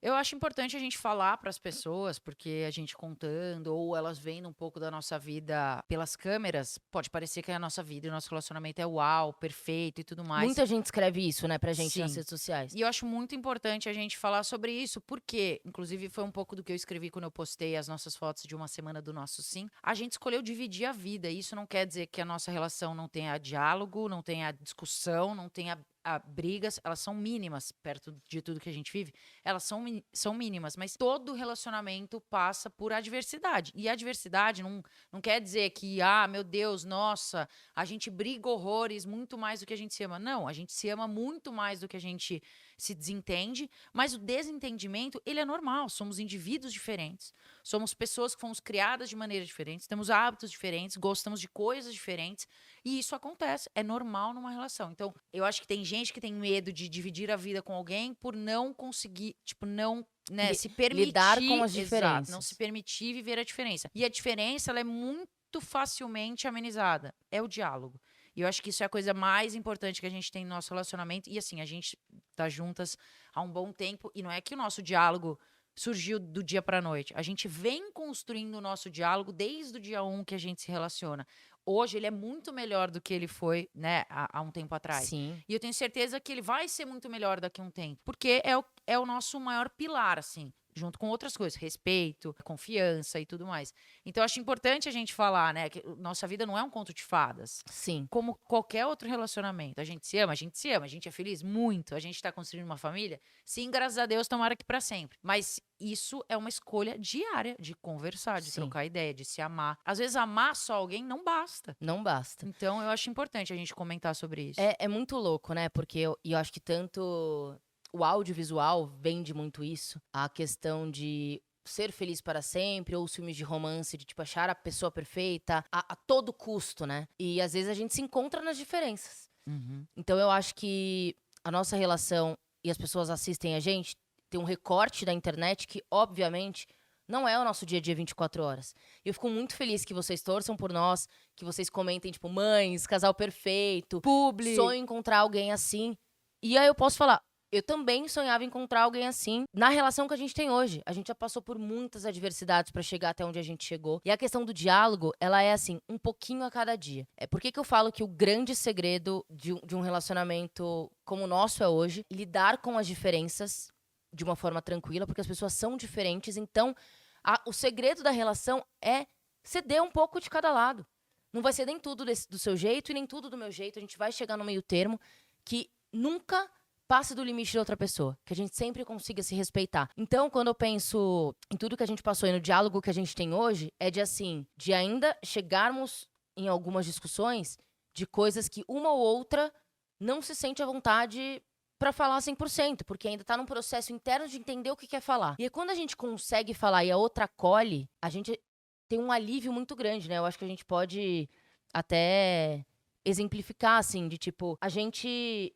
Eu acho importante a gente falar para as pessoas, porque a gente contando ou elas vendo um pouco da nossa vida pelas câmeras, pode parecer que a nossa vida e o nosso relacionamento é uau, perfeito e tudo mais. muita gente escreve isso, né, pra gente nas Sim. redes sociais. E eu acho muito importante a gente falar sobre isso, porque, inclusive, foi um pouco do que eu escrevi quando eu postei as nossas fotos de uma semana do nosso sim. A gente escolheu dividir a vida. E isso não quer dizer que a nossa relação não tenha diálogo, não tenha discussão, não tenha brigas. Elas são mínimas perto de tudo que a gente vive. Elas são mínimas, mas todo relacionamento passa por adversidade. E adversidade não quer dizer que, meu Deus, nossa, a gente briga horrores muito mais do que a gente se ama. Não, a gente se ama muito mais do que a gente se desentende, mas o desentendimento, ele é normal. Somos indivíduos diferentes, somos pessoas que fomos criadas de maneiras diferentes, temos hábitos diferentes, gostamos de coisas diferentes, e isso acontece, é normal numa relação. Então, eu acho que tem gente que tem medo de dividir a vida com alguém por não conseguir, tipo, não, né, se permitir lidar com as exato, diferenças. não se permitir viver a diferença. E a diferença, ela é muito facilmente amenizada, é o diálogo. E eu acho que isso é a coisa mais importante que a gente tem no nosso relacionamento. E assim, a gente tá juntas há um bom tempo. E não é que o nosso diálogo surgiu do dia pra noite. A gente vem construindo o nosso diálogo desde o dia 1 que a gente se relaciona. Hoje ele é muito melhor do que ele foi, né, há um tempo atrás. Sim. E eu tenho certeza que ele vai ser muito melhor daqui a um tempo. Porque é o nosso maior pilar, assim. Junto com outras coisas, respeito, confiança e tudo mais. Então, eu acho importante a gente falar, né? Que nossa vida não é um conto de fadas. Sim. Como qualquer outro relacionamento. A gente se ama, a gente se ama, a gente é feliz muito, a gente tá construindo uma família. Sim, graças a Deus, tomara que pra sempre. Mas isso é uma escolha diária de conversar, de Sim. trocar ideia, de se amar. Às vezes, amar só alguém não basta. Não basta. Então, eu acho importante a gente comentar sobre isso. É muito louco, né? Porque eu acho que tanto o audiovisual vende muito isso. A questão de ser feliz para sempre, ou os filmes de romance, de tipo, achar a pessoa perfeita a todo custo, né? E às vezes a gente se encontra nas diferenças. Uhum. Então eu acho que a nossa relação e as pessoas assistem a gente, tem um recorte da internet que, obviamente, não é o nosso dia a dia 24 horas. E eu fico muito feliz que vocês torçam por nós, que vocês comentem, tipo, mães, casal perfeito, Publi. sonho em encontrar alguém assim. E aí eu posso falar, eu também sonhava em encontrar alguém assim na relação que a gente tem hoje. A gente já passou por muitas adversidades pra chegar até onde a gente chegou. E a questão do diálogo, ela é assim, um pouquinho a cada dia. Por que eu falo que o grande segredo de um relacionamento como o nosso é hoje, lidar com as diferenças de uma forma tranquila, porque as pessoas são diferentes. Então, o segredo da relação é ceder um pouco de cada lado. Não vai ser nem tudo do seu jeito e nem tudo do meu jeito. A gente vai chegar no meio termo que nunca passe do limite da outra pessoa, que a gente sempre consiga se respeitar. Então, quando eu penso em tudo que a gente passou e no diálogo que a gente tem hoje, é de assim, de ainda chegarmos em algumas discussões de coisas que uma ou outra não se sente à vontade pra falar 100%, porque ainda tá num processo interno de entender o que quer falar. E aí, quando a gente consegue falar e a outra acolhe, a gente tem um alívio muito grande, né? Eu acho que a gente pode até exemplificar, assim, de tipo, a gente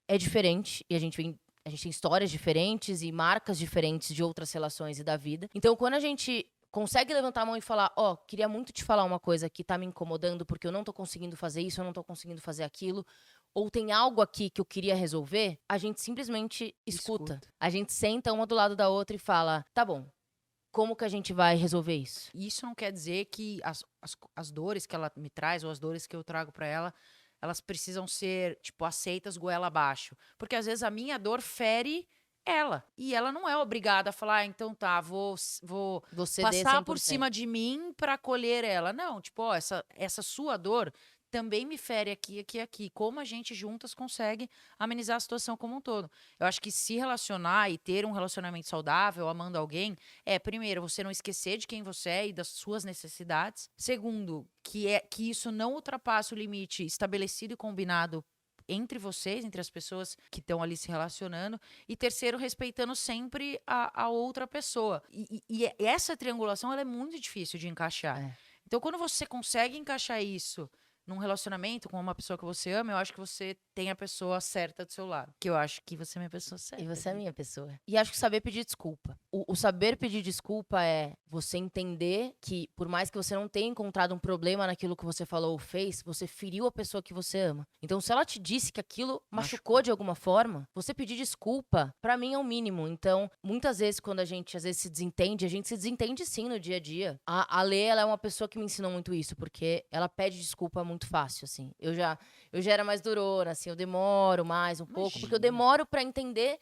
é diferente e a gente tem histórias diferentes e marcas diferentes de outras relações e da vida. Então, quando a gente consegue levantar a mão e falar, queria muito te falar uma coisa que tá me incomodando porque eu não tô conseguindo fazer isso, eu não tô conseguindo fazer aquilo, ou tem algo aqui que eu queria resolver, a gente simplesmente escuta. A gente senta uma do lado da outra e fala, tá bom, como que a gente vai resolver isso? Isso não quer dizer que as dores que ela me traz ou as dores que eu trago pra ela, elas precisam ser, tipo, aceitas goela abaixo. Porque às vezes a minha dor fere ela. E ela não é obrigada a falar, então tá, vou Você passar por cima de mim pra acolher ela. Não, tipo, essa sua dor também me fere aqui, aqui, aqui. Como a gente juntas consegue amenizar a situação como um todo. Eu acho que se relacionar e ter um relacionamento saudável, amando alguém, primeiro, você não esquecer de quem você é e das suas necessidades. Segundo, que isso não ultrapasse o limite estabelecido e combinado entre vocês, entre as pessoas que estão ali se relacionando. E terceiro, respeitando sempre a outra pessoa. E essa triangulação, ela é muito difícil de encaixar. É. Então, quando você consegue encaixar isso num relacionamento com uma pessoa que você ama, eu acho que você tem a pessoa certa do seu lado. Que eu acho que você é a minha pessoa certa. E você é a Gui. minha pessoa. E acho que saber pedir desculpa. O saber pedir desculpa é você entender que, por mais que você não tenha encontrado um problema naquilo que você falou ou fez, você feriu a pessoa que você ama. Então, se ela te disse que aquilo machucou de alguma forma, você pedir desculpa, pra mim é o mínimo. Então, muitas vezes, quando a gente se desentende, a gente se desentende sim no dia a dia. A Lê, ela é uma pessoa que me ensinou muito isso, porque ela pede desculpa muito fácil, assim. Eu já era mais durona, assim, eu demoro mais um pouco, porque eu demoro pra entender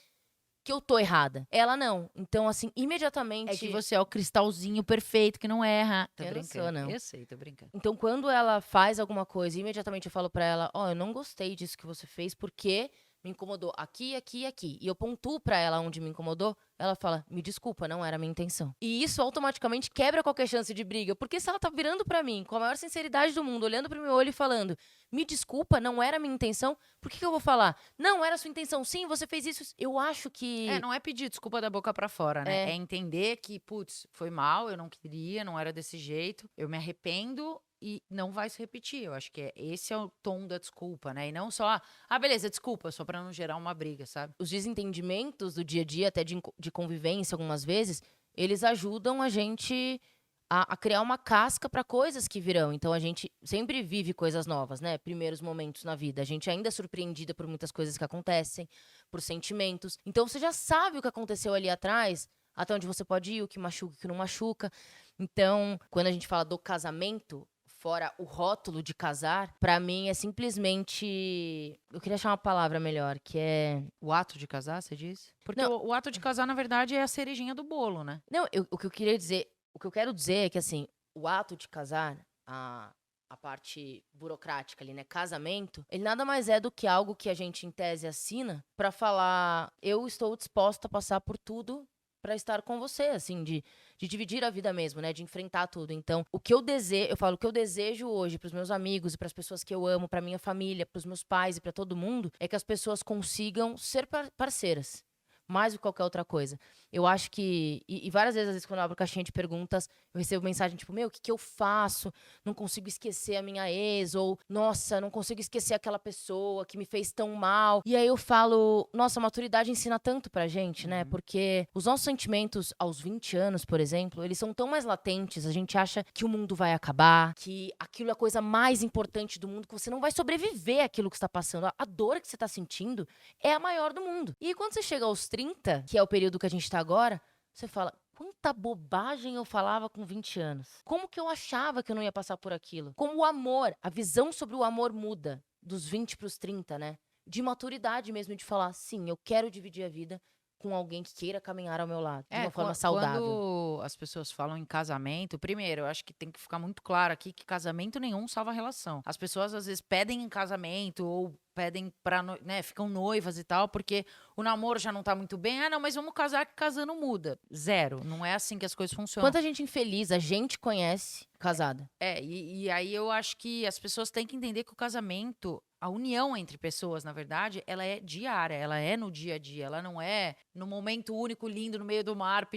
que eu tô errada. Ela não. Então, assim, imediatamente. É que você é o cristalzinho perfeito que não erra. Tô Eu não brincando. sou, não. Eu sei, tô brincando. Então, quando ela faz alguma coisa, imediatamente eu falo pra ela: ó, eu não gostei disso que você fez, porque me incomodou aqui, aqui e aqui. E eu pontuo pra ela onde me incomodou, ela fala: me desculpa, não era a minha intenção. E isso automaticamente quebra qualquer chance de briga, porque se ela tá virando pra mim com a maior sinceridade do mundo, olhando pro meu olho e falando: me desculpa, não era a minha intenção, por que eu vou falar? Não, era a sua intenção, sim, você fez isso. Eu acho que. Não é pedir desculpa da boca pra fora, né? É. É entender que, putz, foi mal, eu não queria, não era desse jeito, eu me arrependo e não vai se repetir. Eu acho que esse é o tom da desculpa, né? E não só, beleza, desculpa, só pra não gerar uma briga, sabe? Os desentendimentos do dia a dia, até de convivência algumas vezes, eles ajudam a gente a criar uma casca para coisas que virão. Então a gente sempre vive coisas novas, né? Primeiros momentos na vida. A gente ainda é surpreendida por muitas coisas que acontecem, por sentimentos. Então você já sabe o que aconteceu ali atrás, até onde você pode ir, o que machuca, o que não machuca. Então, quando a gente fala do casamento, fora o rótulo de casar, pra mim é simplesmente. Eu queria achar uma palavra melhor, que é. O ato de casar, você disse? Porque Não. o ato de casar, na verdade, é a cerejinha do bolo, né? Não, o que eu queria dizer. O que eu quero dizer é que, assim, o ato de casar, a parte burocrática ali, né? Casamento, ele nada mais é do que algo que a gente, em tese, assina pra falar: eu estou disposta a passar por tudo pra estar com você, assim, de dividir a vida mesmo, né? De enfrentar tudo. Então, o que eu desejo, eu falo, o que eu desejo hoje pros meus amigos e pras pessoas que eu amo, pra minha família, pros meus pais e pra todo mundo, é que as pessoas consigam ser parceiras. Mais do que qualquer outra coisa. Eu acho que. E várias vezes, às vezes, quando eu abro caixinha de perguntas, eu recebo mensagem tipo: meu, o que eu faço? Não consigo esquecer a minha ex. Ou, nossa, não consigo esquecer aquela pessoa que me fez tão mal. E aí eu falo: nossa, a maturidade ensina tanto pra gente, né? Porque os nossos sentimentos aos 20 anos, por exemplo, eles são tão mais latentes. A gente acha que o mundo vai acabar, que aquilo é a coisa mais importante do mundo, que você não vai sobreviver àquilo que você tá passando. A dor que você tá sentindo é a maior do mundo. E quando você chega aos 30, que é o período que a gente tá agora, você fala: quanta bobagem eu falava com 20 anos. Como que eu achava que eu não ia passar por aquilo? Como o amor, a visão sobre o amor muda dos 20 pros 30, né? De maturidade mesmo, de falar: sim, eu quero dividir a vida com alguém que queira caminhar ao meu lado, de uma forma saudável. Quando as pessoas falam em casamento, primeiro, eu acho que tem que ficar muito claro aqui que casamento nenhum salva a relação. As pessoas, às vezes, pedem em casamento ou pedem pra, né, ficam noivas e tal, porque o namoro já não tá muito bem. Não, mas vamos casar que casando muda. Zero. Não é assim que as coisas funcionam. Quanta gente infeliz a gente conhece casada. E aí eu acho que as pessoas têm que entender que o casamento, a união entre pessoas, na verdade, ela é diária, ela é no dia a dia, ela não é no momento único, lindo, no meio do mar,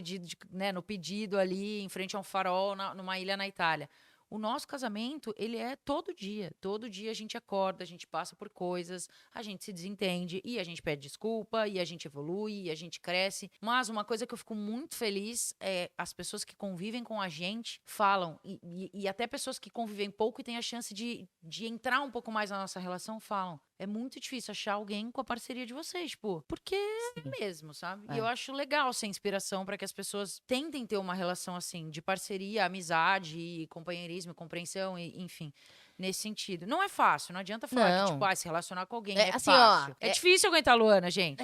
né, no pedido ali, em frente a um farol, numa ilha na Itália. O nosso casamento, ele é todo dia. Todo dia a gente acorda, a gente passa por coisas, a gente se desentende e a gente pede desculpa e a gente evolui e a gente cresce. Mas uma coisa que eu fico muito feliz é as pessoas que convivem com a gente falam, e até pessoas que convivem pouco e têm a chance de entrar um pouco mais na nossa relação, falam: é muito difícil achar alguém com a parceria de vocês, tipo, porque é mesmo, sabe? E eu acho legal ser inspiração para que as pessoas tentem ter uma relação assim, de parceria, amizade, companheirismo, compreensão, enfim. nesse sentido. Não é fácil, não adianta falar que, tipo, Não. se relacionar com alguém É é assim, ó, fácil. É difícil aguentar a Luana, gente.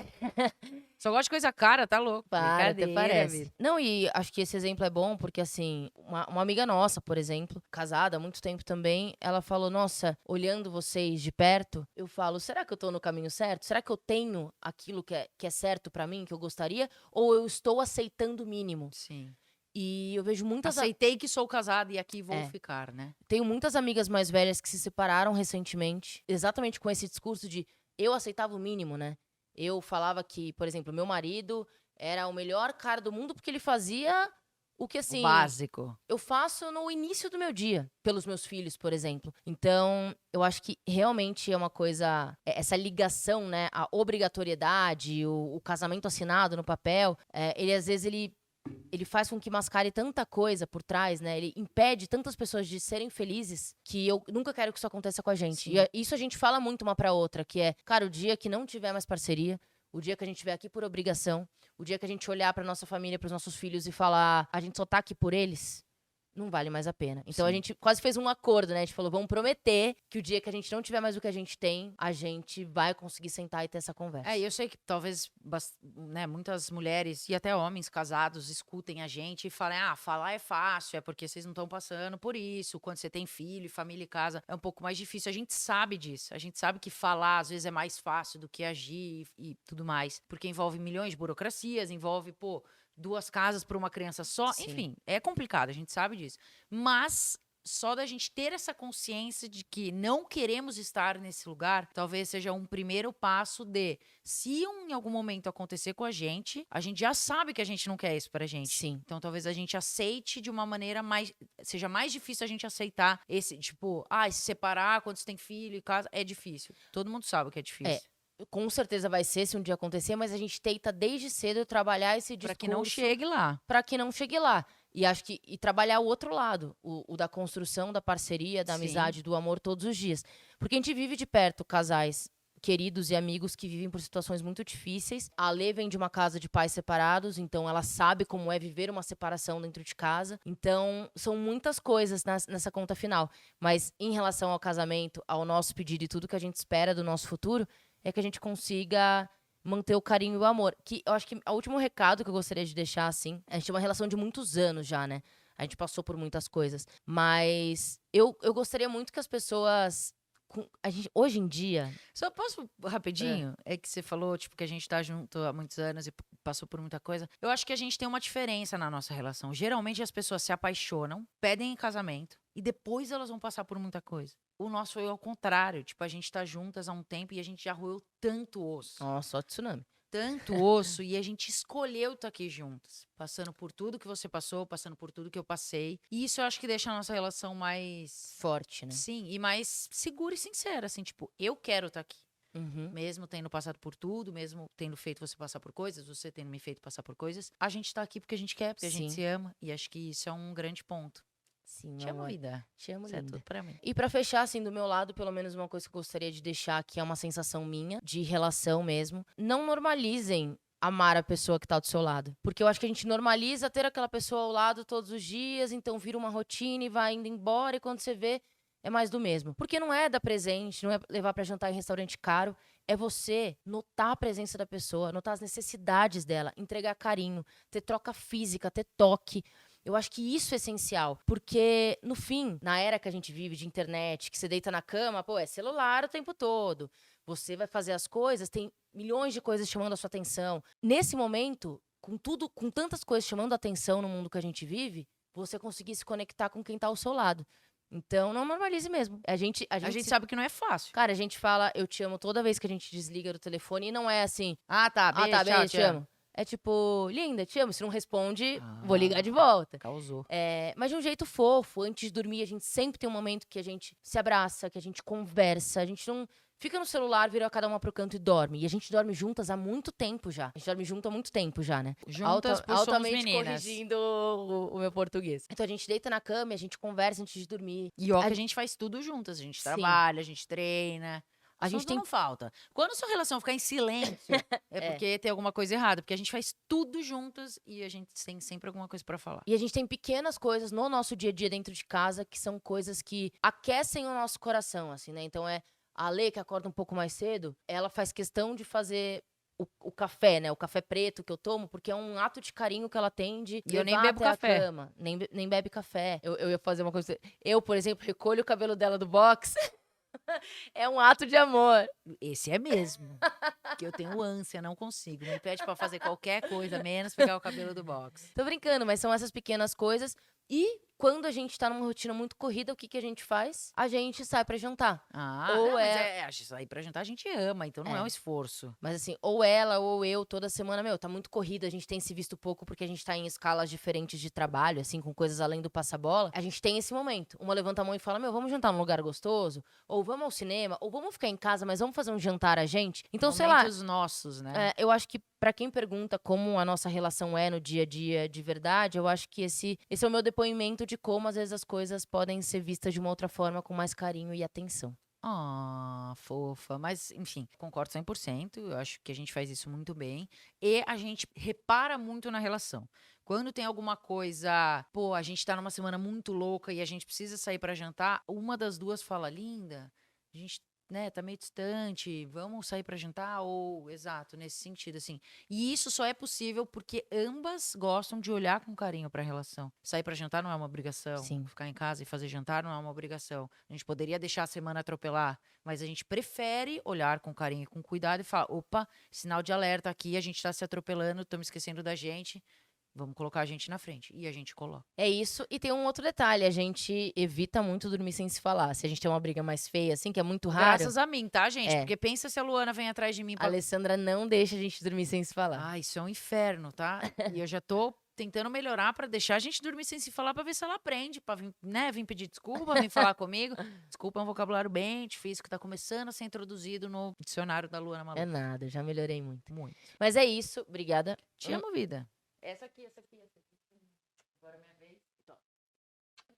Só gosto de coisa cara, tá louco. para, até Brincadeira, parece. vida. Não, e acho que esse exemplo é bom porque, assim, uma amiga nossa, por exemplo, casada há muito tempo também, ela falou: Nossa, olhando vocês de perto, eu falo, será que eu tô no caminho certo? Será que eu tenho aquilo que é certo pra mim, que eu gostaria? Ou eu estou aceitando o mínimo? Sim. E eu vejo muitas. Aceitei que sou casada e aqui vou É. ficar, né? Tenho muitas amigas mais velhas que se separaram recentemente, exatamente com esse discurso de eu aceitava o mínimo, né? Eu falava que, por exemplo, meu marido era o melhor cara do mundo porque ele fazia o que, O assim, básico. eu faço no início do meu dia, pelos meus filhos, por exemplo. Então, eu acho que realmente é uma coisa, essa ligação, né? A obrigatoriedade, o casamento assinado no papel, ele às vezes ele faz com que mascare tanta coisa por trás, né? Ele impede tantas pessoas de serem felizes que eu nunca quero que isso aconteça com a gente. Sim. E isso a gente fala muito uma pra outra, que é, cara, o dia que não tiver mais parceria, o dia que a gente estiver aqui por obrigação, o dia que a gente olhar pra nossa família, pros nossos filhos e falar, a gente só tá aqui por eles, não vale mais a pena. Então a Sim. gente quase fez um acordo, né? A gente falou, vamos prometer que o dia que a gente não tiver mais o que a gente tem, a gente vai conseguir sentar e ter essa conversa. E eu sei que talvez, né, muitas mulheres e até homens casados escutem a gente e falem, falar é fácil, é porque vocês não estão passando por isso. Quando você tem filho, família e casa, é um pouco mais difícil. A gente sabe disso. A gente sabe que falar, às vezes, é mais fácil do que agir e tudo mais. Porque envolve milhões de burocracias, envolve, 2 casas para uma criança só. Sim. Enfim, é complicado, a gente sabe disso. Mas só da gente ter essa consciência de que não queremos estar nesse lugar, talvez seja um primeiro passo de, se em algum momento acontecer com a gente já sabe que a gente não quer isso pra gente. Sim. Então talvez a gente aceite de uma maneira seja mais difícil a gente aceitar esse, tipo, se separar quando você tem filho e casa, é difícil. Todo mundo sabe que é difícil. Com certeza vai ser se um dia acontecer, mas a gente tenta desde cedo trabalhar esse discurso. Pra que não chegue lá. Pra que não chegue lá. E acho que trabalhar o outro lado, o da construção, da parceria, da Sim. amizade, do amor todos os dias. Porque a gente vive de perto casais queridos e amigos que vivem por situações muito difíceis. A Lê vem de uma casa de pais separados, então ela sabe como é viver uma separação dentro de casa. Então, são muitas coisas nessa conta final. Mas em relação ao casamento, ao nosso pedido e tudo que a gente espera do nosso futuro, é que a gente consiga manter o carinho e o amor. Que eu acho que o último recado que eu gostaria de deixar, assim, a gente tem uma relação de muitos anos já, né? A gente passou por muitas coisas. Mas eu gostaria muito que as pessoas. Hoje em dia. Só posso rapidinho? É que você falou, tipo, que a gente tá junto há muitos anos e passou por muita coisa. Eu acho que a gente tem uma diferença na nossa relação. Geralmente as pessoas se apaixonam, pedem em casamento e depois elas vão passar por muita coisa. O nosso foi ao contrário. Tipo, a gente tá juntas há um tempo e a gente já roeu tanto osso. Nossa, só tsunami. Tanto osso e a gente escolheu estar aqui juntas. Passando por tudo que você passou, passando por tudo que eu passei. E isso eu acho que deixa a nossa relação mais Forte, né? Sim, e mais segura e sincera, assim, tipo, eu quero estar aqui. Uhum. Mesmo tendo passado por tudo, mesmo tendo feito você passar por coisas, você tendo me feito passar por coisas, a gente tá aqui porque a gente quer, porque a gente Sim. se ama. E acho que isso é um grande ponto. Sim, Te amo, amor. vida. Te amo, Isso é linda. tudo pra mim. E pra fechar, assim, do meu lado, pelo menos uma coisa que eu gostaria de deixar, que é uma sensação minha, de relação mesmo. Não normalizem amar a pessoa que tá do seu lado. Porque eu acho que a gente normaliza ter aquela pessoa ao lado todos os dias, então vira uma rotina e vai indo embora, e quando você vê, é mais do mesmo. Porque não é dar presente, não é levar pra jantar em restaurante caro, é você notar a presença da pessoa, notar as necessidades dela, entregar carinho, ter troca física, ter toque. Eu acho que isso é essencial, porque no fim, na era que a gente vive de internet, que você deita na cama, é celular o tempo todo. Você vai fazer as coisas, tem milhões de coisas chamando a sua atenção. Nesse momento, com tantas coisas chamando a atenção no mundo que a gente vive, você conseguir se conectar com quem tá ao seu lado. Então, não normalize mesmo. A gente sabe que não é fácil. Cara, a gente fala eu te amo toda vez que a gente desliga do telefone e não é assim, Tá, beijo, tá, tchau, beijo, te amo. É tipo, linda, te amo. Se não responde, vou ligar de volta. Causou. Mas de um jeito fofo. Antes de dormir, a gente sempre tem um momento que a gente se abraça, que a gente conversa. A gente não fica no celular, vira cada uma pro canto e dorme. E a gente dorme juntas há muito tempo já. A gente dorme junto há muito tempo já, né? Juntas por somos altamente meninas. corrigindo o meu português. Então a gente deita na cama e a gente conversa antes de dormir. E ó, que a gente faz tudo juntas. A gente trabalha, a gente treina. A gente Susto tem não falta. Quando sua relação ficar em silêncio, é porque tem alguma coisa errada. Porque a gente faz tudo juntas e a gente tem sempre alguma coisa pra falar. E a gente tem pequenas coisas no nosso dia a dia dentro de casa que são coisas que aquecem o nosso coração, assim, né? Então a Lê, que acorda um pouco mais cedo, ela faz questão de fazer o café, né? O café preto que eu tomo, porque é um ato de carinho que ela tem de E eu nem levar bebo até a café. cama. Nem bebe café. Eu ia fazer uma coisa. Eu, por exemplo, recolho o cabelo dela do box. É um ato de amor. Esse é mesmo. Que eu tenho ânsia, não consigo. Me pede pra fazer qualquer coisa, menos pegar o cabelo do box. Tô brincando, mas são essas pequenas coisas. E quando a gente tá numa rotina muito corrida, o que, que a gente faz? A gente sai pra jantar. Ou Não, mas é- acho que isso aí pra jantar a gente ama, então não é um esforço. Mas assim, ou ela ou eu, toda semana, tá muito corrida, a gente tem se visto pouco porque a gente tá em escalas diferentes de trabalho, assim, com coisas além do passa-bola. A gente tem esse momento. Uma levanta a mão e fala, vamos jantar num lugar gostoso? Ou vamos ao cinema? Ou vamos ficar em casa, mas vamos fazer um jantar a gente? Então, sei lá, Momentos nossos, né? eu acho que pra quem pergunta como a nossa relação é no dia a dia de verdade, eu acho que esse é o meu depoimento de como às vezes as coisas podem ser vistas de uma outra forma, com mais carinho e atenção. Fofa. Mas, enfim, concordo 100%. Eu acho que a gente faz isso muito bem. E a gente repara muito na relação. Quando tem alguma coisa, pô, a gente tá numa semana muito louca e a gente precisa sair pra jantar, uma das duas fala, linda, a gente, né, tá meio distante, vamos sair pra jantar? Ou, exato, nesse sentido, assim. E isso só é possível porque ambas gostam de olhar com carinho pra relação. Sair pra jantar não é uma obrigação. Sim. Ficar em casa e fazer jantar não é uma obrigação. A gente poderia deixar a semana atropelar, mas a gente prefere olhar com carinho e com cuidado e falar: opa, sinal de alerta aqui, a gente tá se atropelando, estamos esquecendo da gente. Vamos colocar a gente na frente. E a gente coloca. É isso. E tem um outro detalhe: a gente evita muito dormir sem se falar. Se a gente tem uma briga mais feia, assim, que é muito raro. Graças a mim, tá, gente? É. Porque pensa se a Luana vem atrás de mim A pra... Alessandra não deixa a gente dormir sem se falar. Ah, isso é um inferno, tá? E eu já tô tentando melhorar pra deixar a gente dormir sem se falar pra ver se ela aprende, pra vir, né, vir pedir desculpa, vir falar comigo. Desculpa, é um vocabulário bem difícil que tá começando a ser introduzido no dicionário da Luana Maluca. É nada, eu já melhorei muito. Muito. Mas é isso, obrigada. Te amo, vida. Essa aqui. Agora é minha vez.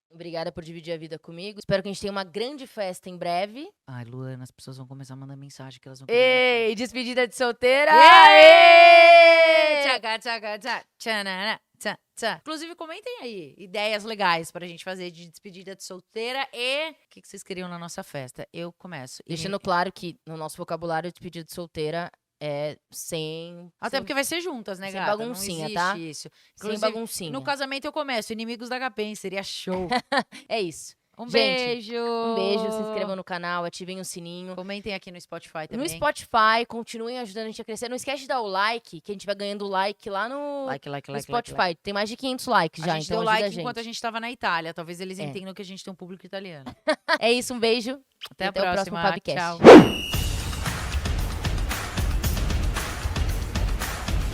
Obrigada por dividir a vida comigo. Espero que a gente tenha uma grande festa em breve. Ai, Luana, as pessoas vão começar a mandar mensagem que elas vão querer. Ei, despedida de solteira! Aê! Tchaca, tchaca, tchaca, tchanana, tchá, tchá. Inclusive, comentem aí ideias legais pra gente fazer de despedida de solteira e o que vocês queriam na nossa festa. Eu começo. Deixando claro que no nosso vocabulário, despedida de solteira é sem... Até sem- porque vai ser juntas, né, sem gata? baguncinha, Não tá? existe isso. sem Inclusive, baguncinha. no casamento eu começo. Inimigos da HPM, seria show. É isso. Um Gente, beijo! Um beijo, se inscrevam no canal, ativem o sininho. Comentem aqui no Spotify também. No Spotify, continuem ajudando a gente a crescer. Não esquece de dar o like, que a gente vai ganhando like lá no, Like. no Spotify. Tem mais de 500 likes A já, gente então deu ajuda like a gente. enquanto a gente tava na Itália. Talvez eles É. entendam que a gente tem um público italiano. É isso, um beijo. Até e a até o próximo próxima. podcast. Tchau.